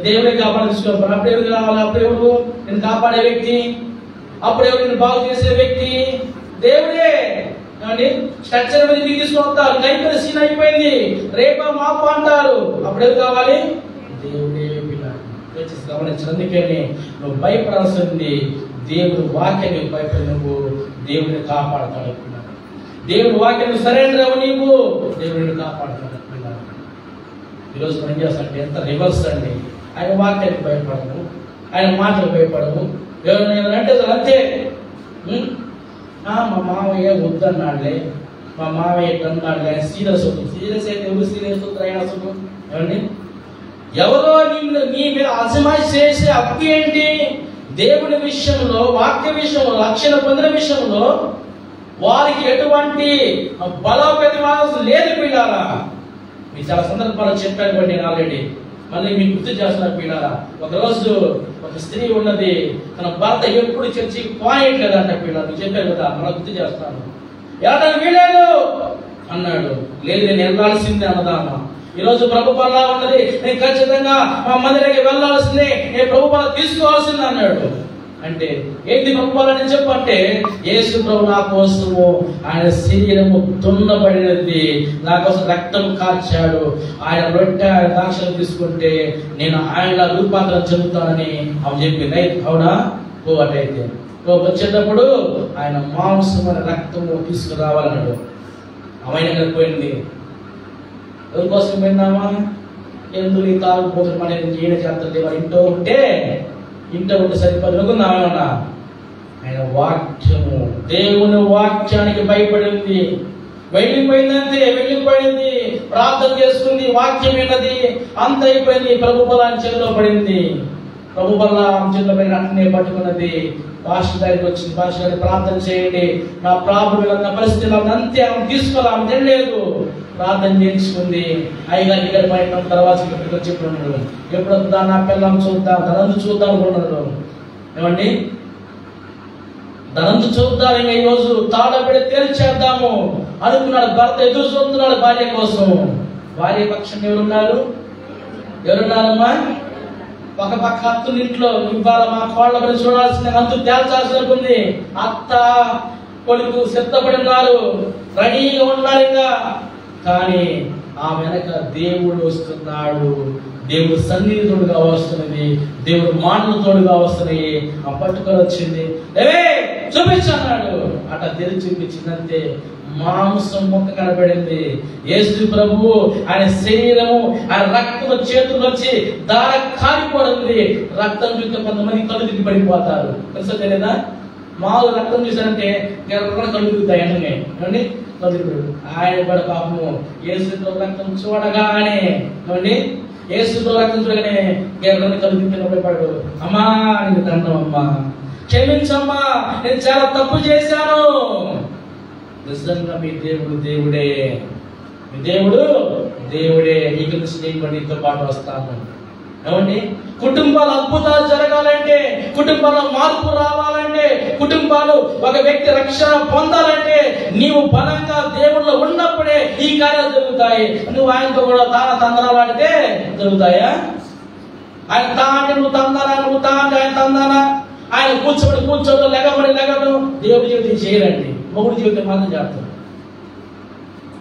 దేవుడికి కాపాడు తీసుకోవాలి. అప్పుడు ఎవరికి రావాలి? అప్పుడు ఎవరు నేను కాపాడే వ్యక్తి? అప్పుడు ఎవరు నేను బాగు చేసే వ్యక్తి? దేవుడే. ఏమండి, స్ట్రక్చర్ మీద మీకు తీసుకొని వస్తారు, అయిపోయింది, సీన్ అయిపోయింది, రేపా మాపు అంటారు. అప్పుడు ఎవరు కావాలి? దేవుడే. గమనించినందుకే నువ్వు భయపడాల్సింది దేవుడు వాక్యానికి భయపడి నువ్వు దేవుడిని కాపాడతాడు. దేవుడు వాక్యానికి సరెండర్ అవ్వు, నీవు దేవుడిని కాపాడతాడు. ఈరోజు మనం చేస్తాంటే ఎంత రివర్స్ అండి. ఆయన వాక్యానికి భయపడము, ఆయన మాటలకు భయపడము. ఎవరైనా అంటే అంతే. మా మామయ్య వద్దన్నాడులే, మా మామయ్య ఎట్లన్నాడులే, ఆయన సీరియస్ అవుతుంది. సీరియస్ అయితే ఎవరు సీరియస్ అవుతారు? ఆయన అసలు ఏమండి, ఎవరో నీ మీద అజమాయిషి చేసే హక్కు ఏంటి? దేవుని విషయంలో, వాక్య విషయంలో, రక్షణ పొందిన విషయంలో వారికి ఎటువంటి బలోపేతం లేదు పిల్లారా. మీకు చాలా సందర్భాలు చెప్పాను నేను ఆల్రెడీ, మళ్ళీ మీకు గుర్తు చేస్తున్నారు పిల్లారా. ఒకరోజు ఒక స్త్రీ ఉన్నది, తన భర్త ఎప్పుడు చర్చికి పాయింట్ కదా అంట పిల్లలు. మీకు చెప్పారు కదా, మళ్ళీ గుర్తు చేస్తాను. ఎలా వీలేదు అన్నాడు. లేదు నేను వెళ్ళాల్సిందే అన్నదామా. ఈరోజు ప్రభు పల్లా ఉన్నది, నేను ఖచ్చితంగా మా మందిరానికి వెళ్ళాల్సిందే, నేను ప్రభు పల్ల తీసుకోవాల్సిందే అన్నాడు. అంటే ఏంటి ప్రభు పల్ల నేను చెప్పంటే, యేసు ప్రభు నా కోసము ఆయన శరీరము దున్నబడినది, నా కోసం రక్తం కార్చాడు, ఆయన రొట్టె ఆయన ద్రాక్షలు తీసుకుంటే నేను ఆయన రూపాంతరం చెందుతానని ఆమె చెప్పింది. అయితే అవునా? ఓ అటైతే వచ్చేటప్పుడు ఆయన మాంసమైన రక్తము తీసుకురావాలన్నాడు. ఆమె పోయింది. ఎవరి కోసం పోయిందామా? ఎందుకు ఈ తాగుపోతున్న మన ఈయన చేస్తుంది, మన ఇంట్లో ఉంటే సరిపోదు అనుకుందామేమన్నా. ఆయన వాక్యము, దేవుని వాక్యానికి భయపడింది. వెళ్ళిపోయిందంతే, వెళ్ళిపోయింది, ప్రార్థన చేసుకుంది, వాక్యం విన్నది, అంత అయిపోయింది. ప్రభు బలాన్ని చేతిలో పడింది. ప్రభు బలా చేతిలో పడిన అట్నే పట్టుకున్నది. పాస్టర్ దగ్గరికి వచ్చింది, పాస్టర్ గారికి ప్రార్థన చేయండి, నా ప్రాబ్లం నా పరిస్థితి అంతే. ఆమె తీసుకోవాలి, ఆమె తెలియలేదు. ప్రార్థన చేయించుకుంది. అయ్యగారి ఇక్కడ పైన తర్వాత చెప్పినాడు, ఎప్పుడు వద్దా నా పిల్లలు చూద్దాం, తనందు చూద్దాం అనుకున్నాడు. ఏమండి, తనందు చూద్దాం, ఇంకా ఈరోజు తాళపడి తేల్చేద్దాము అనుకున్నాడు. భర్త ఎదురు చూస్తున్నాడు భార్య కోసం. భార్య పక్షం ఎవరున్నారమ్మా? ఒక పక్క అత్తుని ఇంట్లో ఇవాళ మా కోళ్ళ పని చూడాల్సిన అంతు తేల్చాల్సి ఉంది. అత్త కొడుకు సిద్ధపడి ఉన్నారు, రెడీగా ఉన్నారు ఇంకా. కానీ ఆ వెనక దేవుడు వస్తున్నాడు, దేవుడు సన్నిధి తోడుగా వస్తున్నది, దేవుడు మాటలు తోడుగా వస్తున్నాయి. ఆ పట్టుకొని వచ్చింది, ఏవే చూపించన్నాడు. అట్లా తెరిచి చూపించిందంటే మాంసం ముక్క కనబడింది. యేసు ప్రభువు ఆయన శరీరము, ఆయన రక్తము చేతులు వచ్చి దార కారిపోయింది. రక్తం చూస్తే కొంతమంది కళ్ళు తిరిగి పడిపోతారు, తెలుసా తెలియదా? మామూలు రక్తం చూసారంటే కూడా కళ్ళు తిరుగుతాయి అన్నీ కళ్ళు. ఆయన కూడా పాపము యేసు రక్తం చూడగానే ఏమండి, యేసు రక్తం చూడగానే కళ్ళు తిరిగి పడిపోయాడు. అమ్మా నీకు దండం అమ్మా, క్షమించమ్మా, నేను చాలా తప్పు చేశాను. నిజంగా మీ దేవుడు దేవుడే, మీ దేవుడు దేవుడే. ఇక నుంచి నేను నీతో పాటు వస్తాను. ఏమండి, కుటుంబాలు అద్భుతాలు జరగాలంటే, కుటుంబాల్లో మార్పు రావాలంటే, కుటుంబాలు ఒక వ్యక్తి రక్షణ పొందాలంటే నీవు బలంగా దేవుళ్ళు ఉన్నప్పుడే ఈ కార్యాలు జరుగుతాయి. నువ్వు ఆయనతో కూడా తందనాలు ఆడితే జరుగుతాయా? ఆయన తాంటే నువ్వు తందానా, నువ్వు తాంటే ఆయన తందానా. ఆయన కూర్చోడు లెగడు. దేవుడి జీవితం చేయరండి, మొగుడి జీవితం మాత్రం చేస్తారు.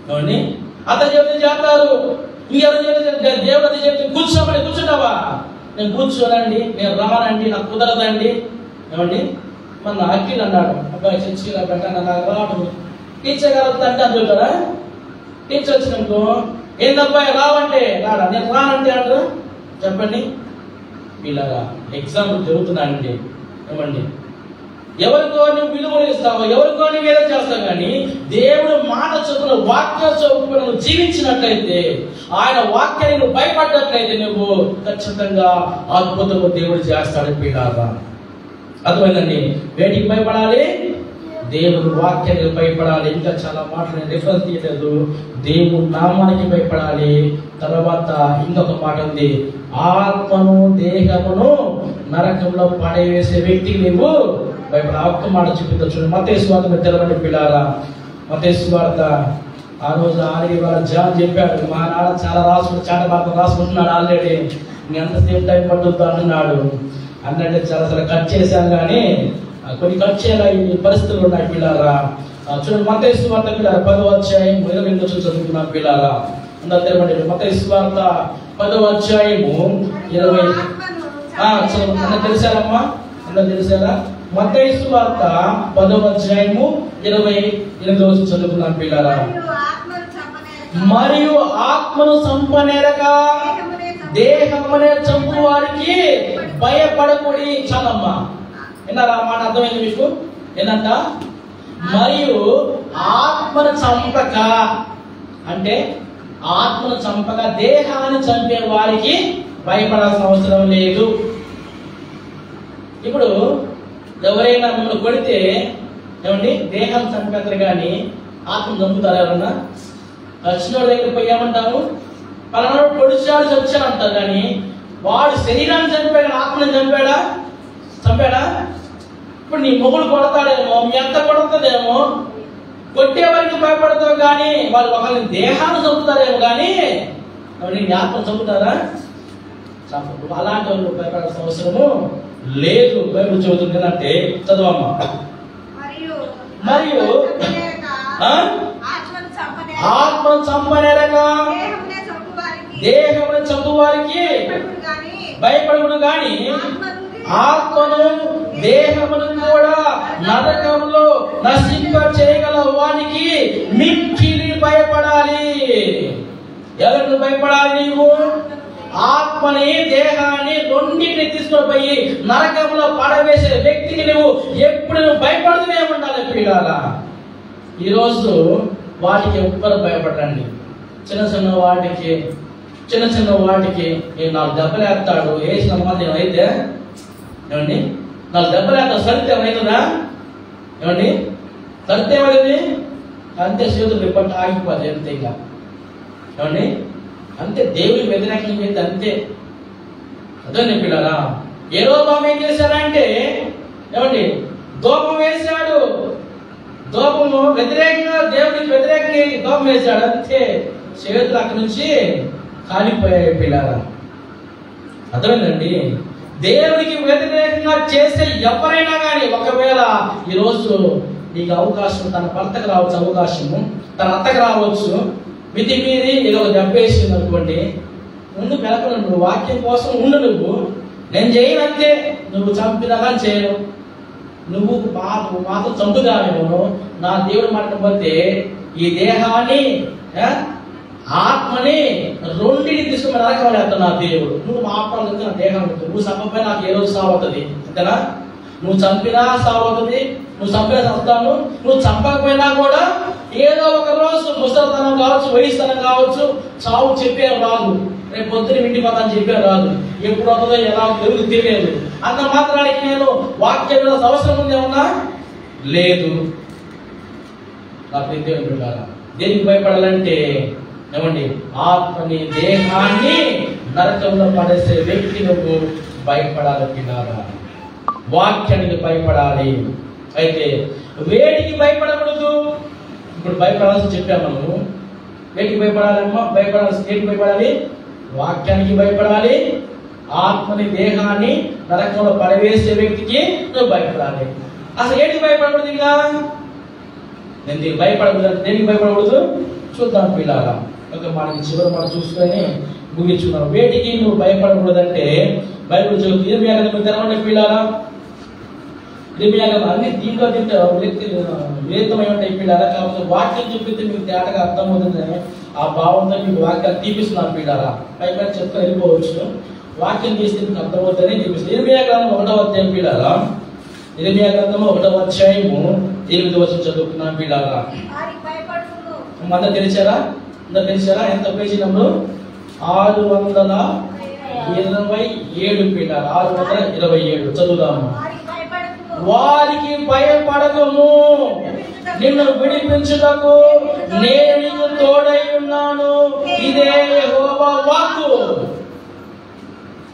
ఏమండి, అతని జీవితం చేస్తారు, ఇంకెవరి జీవితం, దేవుడి జీవితం కూర్చుంటావా? నేను కూర్చోనండి, నేను రానండి, నాకు కుదరదండి. ఏమండి, మన అఖిల్ అన్నాడు, అబ్బాయి చర్చిలో పెట్టాను, నాకు రావడం టీచర్ గారు అంటే అందుతారా? టీచర్ వచ్చినప్పుడు ఏందబ్బాయి రావంటే రాడా, నేను రానంటే అంటారు. చెప్పండి, ఇలాగా ఎగ్జాంపుల్ జరుగుతున్నానండి. ఏమండి, ఎవరికో నువ్వు విలువలు ఇస్తావో, ఎవరికో నువ్వు ఏదో చేస్తావు, కానీ దేవుడు మాట చొప్పున వాక్య చొప్పున నువ్వు జీవించినట్లయితే, ఆయన వాక్యాన్ని నువ్వు భయపడ్డట్లయితే నువ్వు ఖచ్చితంగా అద్భుతము దేవుడు చేస్తాడు. పిల్లారా, అర్థమైందండి? వేటికి భయపడాలి? దేవుడు వాక్యానికి భయపడాలి. ఇంకా చాలా మాటలు నేను రిఫరెన్స్ తీయలేదు. దేవుడు నామానికి భయపడాలి. తర్వాత ఇంకొక మాట ఉంది, ఆత్మను దేహమును నరకంలో పడవేసే వ్యక్తికి నువ్వు భయపడ. ఒక్క మాట చూపిద్దా చూడండి, మత్తయి సువార్త మీరు తెలవండి పిల్లారా. మత్తయి సువార్త ఆ రోజు జాన్ చెప్పాడు, మా నాన్న చాలా రాసుకుంటున్నాడు ఆల్రెడీ, నీ ఎంతసేపు టైం పట్టుద్దా అంటున్నాడు. అన్నంటే చాలా కట్ చేశాను, కానీ కొన్ని కట్ చేయాలి పరిస్థితులు ఉన్నాయి పిల్లారా. చూడండి, మత్తయి సువార్త పిల్లారా 10వ అధ్యాయం 20 చదువుకున్నాం పిల్లారా. అందరూ తెలవండి, మత్తయి సువార్త 10వ అధ్యాయము 20. అందరూ తెలిసారమ్మా? అందరూ తెలిసారా? మత్తయి సువార్త 10వ అధ్యాయము 28 చదువుకున్నాం పిల్లారా. మరియు ఆత్మను చంపనేరక దేహమునే చంపు వారికి భయపడకూడి. చాలమ్మా, విన్నారా మాట? అర్థమైంది మీకు? ఏంటంట? మరియు ఆత్మను చంపక అంటే, ఆత్మను చంపక దేహాన్ని చంపే వారికి భయపడాల్సిన అవసరం లేదు. ఇప్పుడు ఎవరైనా మిమ్మల్ని కొడితే ఏమండి, దేహం చంపేస్తారు కానీ ఆత్మ చంపుతారు ఎవరన్నా? వచ్చినోడి దగ్గర పోయి ఏమంటాము, పలానా పొడిచాడు చచ్చాడు అంటారు, కానీ వాడు శరీరాన్ని చంపాడు, ఆత్మని చంపాడా? ఇప్పుడు నీ మొగుడు కొడతాడేమో, మీ అత్త కొడుతుందేమో, కొట్టే వారికి భయపడతావు, కానీ వాళ్ళు ఒకరిని దేహాన్ని చంపుతారేమో, కానీ నీ ఆత్మ చంపుతారా? చంపదు. అలాంటి వాళ్ళు భయపడాల్సిన అవసరము లేదు. బైబిల్ చెబుతుంది అంటే, చదవమ్మా. మరియు ఆత్మను చంపనేరక దేహమును చంపు వారికి భయపడకుడు, గాని ఆత్మను దేహమును కూడా నరకంలో నశింప చేయగల వానికి మిక్కిలి భయపడాలి. ఎవరికి భయపడాలి? నీవు ఆత్మని దేహాన్ని రెండింటిని తీసుకొని పోయి నరకంలో పడవేసే వ్యక్తికి నువ్వు ఎప్పుడు భయపడుతూనే ఉండాలి. పిల్లారా, ఈరోజు వాటికి ఎవ్వరు భయపడండి. చిన్న వాటికి నేను 4 దెబ్బలు వేస్తాడు, వేసిన మాత్రం ఏమైతే ఏమండి, 4 దెబ్బలు వేస్తాడు, సరితే ఏమైతుందా? ఏమండి, సరితే ఏమైంది? అంతే, చేతులు రిపట్టు ఆగిపోతుంది అంతే. ఇంకా ఏమండి, అంతే. దేవుడికి వ్యతిరేకంగా చేస్తే అంతే. అదే పిల్లరా, యెరోబాము ఏం చేశాడంటే ఏమండి, దూపం వేశాడు. దూపము వ్యతిరేకంగా, దేవుడికి వ్యతిరేకంగా దూపం వేశాడు, అంతే. చేతులు అక్కడి నుంచి కాలిపోయాయి పిల్లరా. అర్థమైందండి. దేవునికి వ్యతిరేకంగా చేసే ఎవరైనా కానీ ఒకవేళ ఈరోజు నీకు అవకాశం, తన భర్తకు రావచ్చు అవకాశము, తన అత్తకు రావచ్చు, మితి మీరి ఏదో దెబ్బేసింది అనుకోండి, ముందు మెలకలు, నువ్వు వాక్యం కోసం ఉండు. నేను చేయనంతే, నువ్వు చంపినా కానీ చేయను, నువ్వు మాత్రం చంపుగానేమో, నా దేవుడు మాట్లాడకపోతే ఈ దేహాన్ని ఆత్మని రెండింటిని తీసుకుని నరకం వేస్తాను నా దేవుడు. నువ్వు మాట్లాడు నా దేహం, నువ్వు చంపపోయినా నాకు ఏ రోజు సాగుతుంది అంతేనా? నువ్వు చంపినా సాగుతుంది, నువ్వు చంపినా చంపుతాను, నువ్వు చంపకపోయినా కూడా ఏదో ఒక రోజు ముసలితనం కావచ్చు, వయసుతనం కావచ్చు, చావు చెప్పే రాదు, రేపు పొద్దున ఇంటి పదాన్ని చెప్పే రాదు, ఎప్పుడు అవుతుందో ఎలా తెలుగు తెలియదు. అంత మాత్రానికి నేను వాక్యం అవసరం ఉంది ఏమన్నా లేదు. దేనికి భయపడాలంటే ఏమండి, ఆత్మని దేహాన్ని నరకంలో పడేసే వ్యక్తి నువ్వు భయపడాలి పిల్లారా, వాక్యానికి భయపడాలి. అయితే వేడికి భయపడకూడదు. ఇప్పుడు భయపడాల్సి చెప్పాము మనము. వేటికి భయపడాలమ్మా? వేటికి భయపడాలి? వాక్యానికి భయపడాలి, ఆత్మని దేహాన్ని నరకంలో పడవేసే వ్యక్తికి నువ్వు భయపడాలి. అసలు ఏంటికి భయపడకూడదు? ఇంకా నేను దీనికి భయపడకూడదు. దేనికి భయపడకూడదు చూద్దాం పిల్లారా. ఒక మనకి చివరి మనం చూసుకొని ముగించుకున్నాం. వేటికి నువ్వు భయపడకూడదంటే బైబిల్ చెబుతుంది. ఇర్మియా గ్రంథం తెరవండి పిల్లారా. ఇర్మియా గ్రంథం అన్ని దీంట్లో విరుద్ధమై ఉంటాయి పిల్లారా. కాకపోతే వాక్యం చూపిస్తే మీకు తేటగా అర్థమవుతుందని ఆ భావంతో మీకు వాక్యాలు తీపిస్తున్నాను పిల్లారా. పైపై చెప్తే వెళ్ళిపోవచ్చు, వాక్యం తీస్తే మీకు అర్థమవుతుందని చూపిస్తుంది. ఇర్మియా గ్రంథం 1వ అధ్యాయం పిల్లారా. ఇర్మియా గ్రంథం 1వ అధ్యాయము 8వ వచనం చదువుకున్నాం పిల్లారా. అందరూ తెలిసారా? ఎంత పేజీ నెంబరు? 627 పిల్లారా. 627 చదువుదాము. వారికి భయపడకము, నిన్ను విడిపించుటకు నేను నీకు తోడై ఉన్నాను, ఇదే యెహోవా వాక్కు.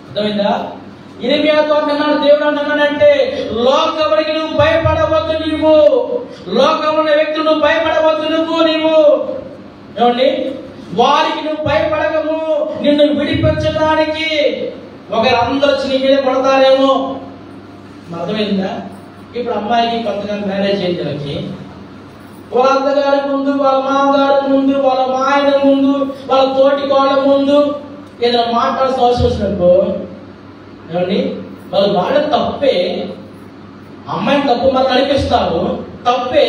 అర్థమైందా? ఇర్మియాతో అన్నాడు దేవుడు అన్నానంటే, లోకమునికి నువ్వు భయపడవద్దు, నీవు లోకమున్న వ్యక్తులు నువ్వు భయపడవద్దు, నీవు ఏమండి, వారికి నువ్వు భయపడకము, నిన్ను విడిపించడానికి ఒకరందరూ వచ్చి నీ మీద పడతారేమో. అర్థమైందా? ఇప్పుడు అమ్మాయికి కొత్తగా మ్యారేజ్ అయింది, వాళ్ళ అత్తగారి ముందు, వాళ్ళ మామగారి ముందు, వాళ్ళ మాయన ముందు, వాళ్ళ తోటి కోళ్ళ ముందు ఏదైనా మాట్లాడాల్సిన అవసరం వచ్చినప్పుడు ఏమండి, వాళ్ళు వాడే తప్పే, అమ్మాయిని తప్పు మరి నడిపిస్తారు, తప్పే.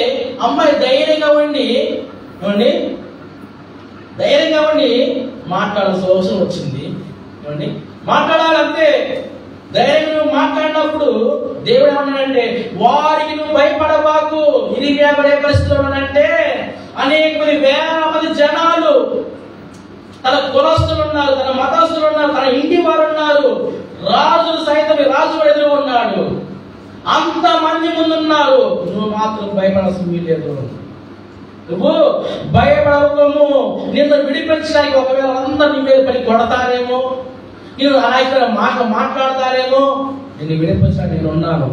అమ్మాయి ధైర్యంగా ఉండి ఏమండి, ధైర్యంగా ఉండి మాట్లాడాల్సిన అవసరం వచ్చింది. ఏమండి, మాట్లాడాలంటే ధైర్యంగా మాట్లాడినప్పుడు దేవుడు ఏమన్నాడంటే, వారికి నువ్వు భయపడబాకు. ఇది భయపడే పరిస్థితులు ఉన్నాడంటే, అనేక మంది వేల మంది జనాలు, తన కులస్తులు ఉన్నారు, తన మతస్థులు ఉన్నారు, తన ఇంటి వారు ఉన్నారు, రాజులు సైతం రాజు ఎదురు ఉన్నాడు, అంతమంది ముందు ఉన్నారు. నువ్వు మాత్రం భయపడాల్సిన లేదు. నువ్వు భయపడకము, నిన్ను విడిపించడానికి ఒకవేళ అందరు నీ మీద పడి కొడతారేమో, నేను ఆయన మాట్లాడతారేమో, నిన్ను విడిపించడానికి నేను ఉన్నాను,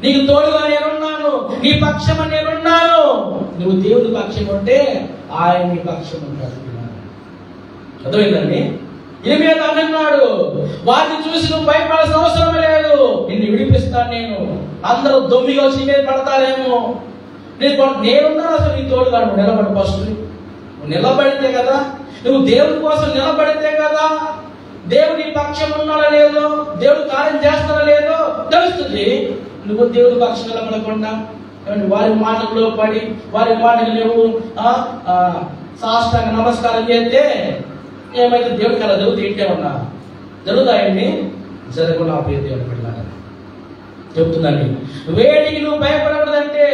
నీకు తోడుగా నేనున్నాను, నీ పక్షం నేనున్నాను. నువ్వు దేవుడి పక్షం ఉంటే ఆయన నీ పక్షం ఉంటాడు. అర్థమైందండి? ఇర్మియా అన్నాడు, వాటిని చూసి నువ్వు భయపడాల్సిన అవసరం లేదు, నిన్ను విడిపిస్తాను నేను. అందరూ దొమ్మిగా వచ్చి మీద పడతారేమో, నేనున్నాను. అసలు నీ తోడుగా నువ్వు నిలబడి, ఫస్ట్ నువ్వు నిలబడితే కదా, నువ్వు దేవుడి కోసం నిలబడితే కదా దేవుడి పక్షం ఉన్నాడో లేదో, దేవుడు కార్యం చేస్తాడో లేదో తెలుస్తుంది. నువ్వు దేవుడి పక్షం నిలబడకుండా వారి మాటల్లో పడి వారి మాటకి నువ్వు సాష్టాంగ నమస్కారం చేస్తే ఏమైతే దేవుడి కల జరుగుతూ ఇంటే ఉన్నా జరుగుతాయండి, జరగకుండా ఆపే దేవుడు పెట్టాలి చెప్తుందండి. వేడికి నువ్వు భయపడకూడదంటే,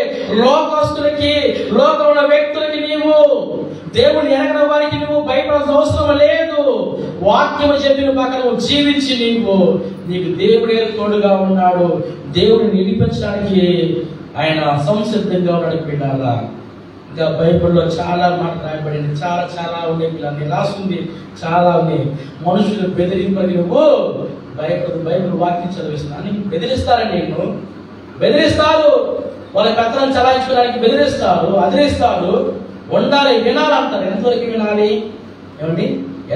లోకస్తులకి, లోకంలో వ్యక్తులకి నీవు దేవుని ఎరగని వారికి నువ్వు భయపడాల్సిన అవసరం లేదు. వాక్యము చెప్పిన పక్కన నువ్వు జీవించి నీకు దేవుడే తోడుగా ఉన్నాడు. దేవుడిని నిలిపించడానికి ఆయన సంసిద్ధంగా ఉన్నాడు పిల్లల. ఇంకా బైబిల్లో చాలా మాట రాయబడింది, చాలా చాలా ఉన్నాయి పిల్లలు, రాస్తుంది చాలా ఉన్నాయి. మనుషులు బెదిరింపని నువ్వు భయపడదు. బైబిల్ వాక్యం చదివిస్తున్నాను, బెదిరిస్తారని నిన్ను బెదిరిస్తారు, వాళ్ళ పెత్తనం చలాయించుకోవడానికి బెదిరిస్తారు, అదిరిస్తారు. ఉండాలి, వినాలంటారు. ఎంతవరకు వినాలి? ఏమండి,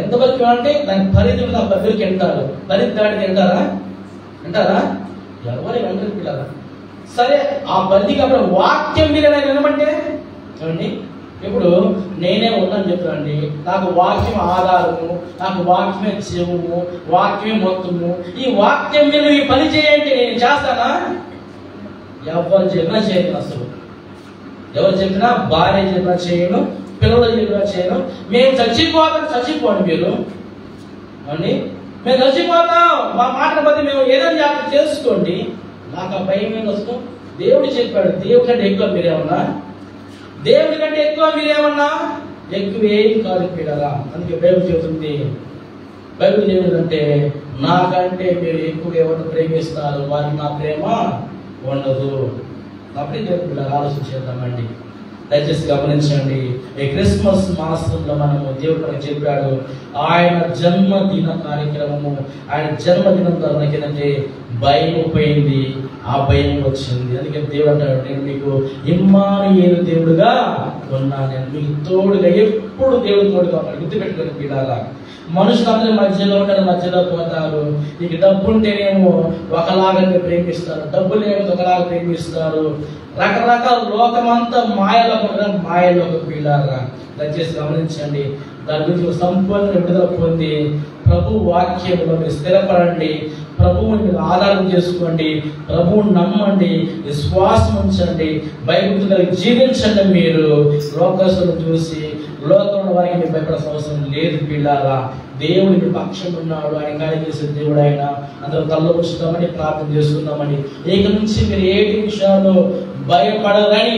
ఎంతవరకు అంటే దాని పరిధి ఉన్న దగ్గరికి వెళ్తారు. పరిధి దాటి తింటారా? అంటారా? ఎవరు వెంటనే పిల్లరా? సరే, ఆ పరిధి కాబట్టి వాక్యం మీద వినమంటే చూడండి. ఇప్పుడు నేనే ఉన్నాను చెప్తానండి, నాకు వాక్యం ఆధారము, నాకు వాక్యమే చెవుము, వాక్యమే మొత్తము. ఈ వాక్యం మీద ఈ పని చేయండి, నేను చేస్తానా? ఎవరు చెప్పినా చేయను. అసలు ఎవరు చెప్పినా, భార్య చెప్పినా చేయను, పిల్లలు చెప్పినా చేయను. మేము చచ్చిపోండి మీరు అండి, మేము చచ్చిపోతాం, మా మాట బట్టి మేము ఏదైనా చేసుకోండి. నాకు ఆ భయం ఏం వస్తాం? దేవుడు చెప్పాడు, దేవుడి కంటే ఎక్కువ మీరేమన్నా, దేవుడి కంటే ఎక్కువ మీరేమన్నా, ఎక్కువ ఏం కాదు పిల్లరా. అందుకే బైబిల్ చెబుతుంది, బైబిల్ ఏమిటంటే, నాకంటే మీరు ఎక్కువ ఎవరు ప్రేమిస్తారు వారికి నా ప్రేమ ఉండదు. అప్పుడే దేవుడు పిల్లలు ఆలోచించేద్దామండి. దయచేసి గమనించండి, ఈ క్రిస్మస్ మాసంలో మనము దేవుడు మనకు చెప్పాడు, ఆయన జన్మదిన కార్యక్రమము, ఆయన జన్మదినం ద్వారా ఏంటంటే భయం పోయింది, ఆ భయం వచ్చింది. అందుకే దేవుడు అంటాడు, నేను మీకు ఇమ్మానుయేలు దేవుడుగా ఉన్నాను, నేను మీకు తోడుగా, ఎప్పుడు దేవుడు తోడుగా ఉన్నాడు. గుర్తుపెట్టుకుని పిల్లలా, మనుషులందరూ మధ్యలో ఉంటారు, మధ్యలో పోతారు. నీకు డబ్బు ఉంటేనేమో ఒకలాగా ప్రేమిస్తారు, డబ్బు లేకపోతే ఒకలాగా ప్రేమిస్తారు. రకరకాల లోకమంతా మాయలో పిల్లారా. దయచేసి గమనించండి, దాని గురించి సంపూర్ణ విడుదల పొంది ప్రభు వాక్యంలో మీరు స్థిరపడండి, ప్రభువుని మీరు ఆధారం చేసుకోండి, ప్రభువుని నమ్మండి, విశ్వాసం ఉంచండి, బైబిల్ కలిగి జీవించండి. మీరు లోకస్తులను చూసి లోకంలో వారికి మీరు భయపడాల్సిన అవసరం లేదు పిల్లారా. దేవుడు మీ పక్షం ఉన్నాడు, ఆయన కార్యం చేసే దేవుడు ఆయన. అందరూ కళ్ళు ఉంచుతామని ప్రార్థన చేసుకుందామని. ఇక నుంచి మీరు ఏ విషయాల్లో భయపడరని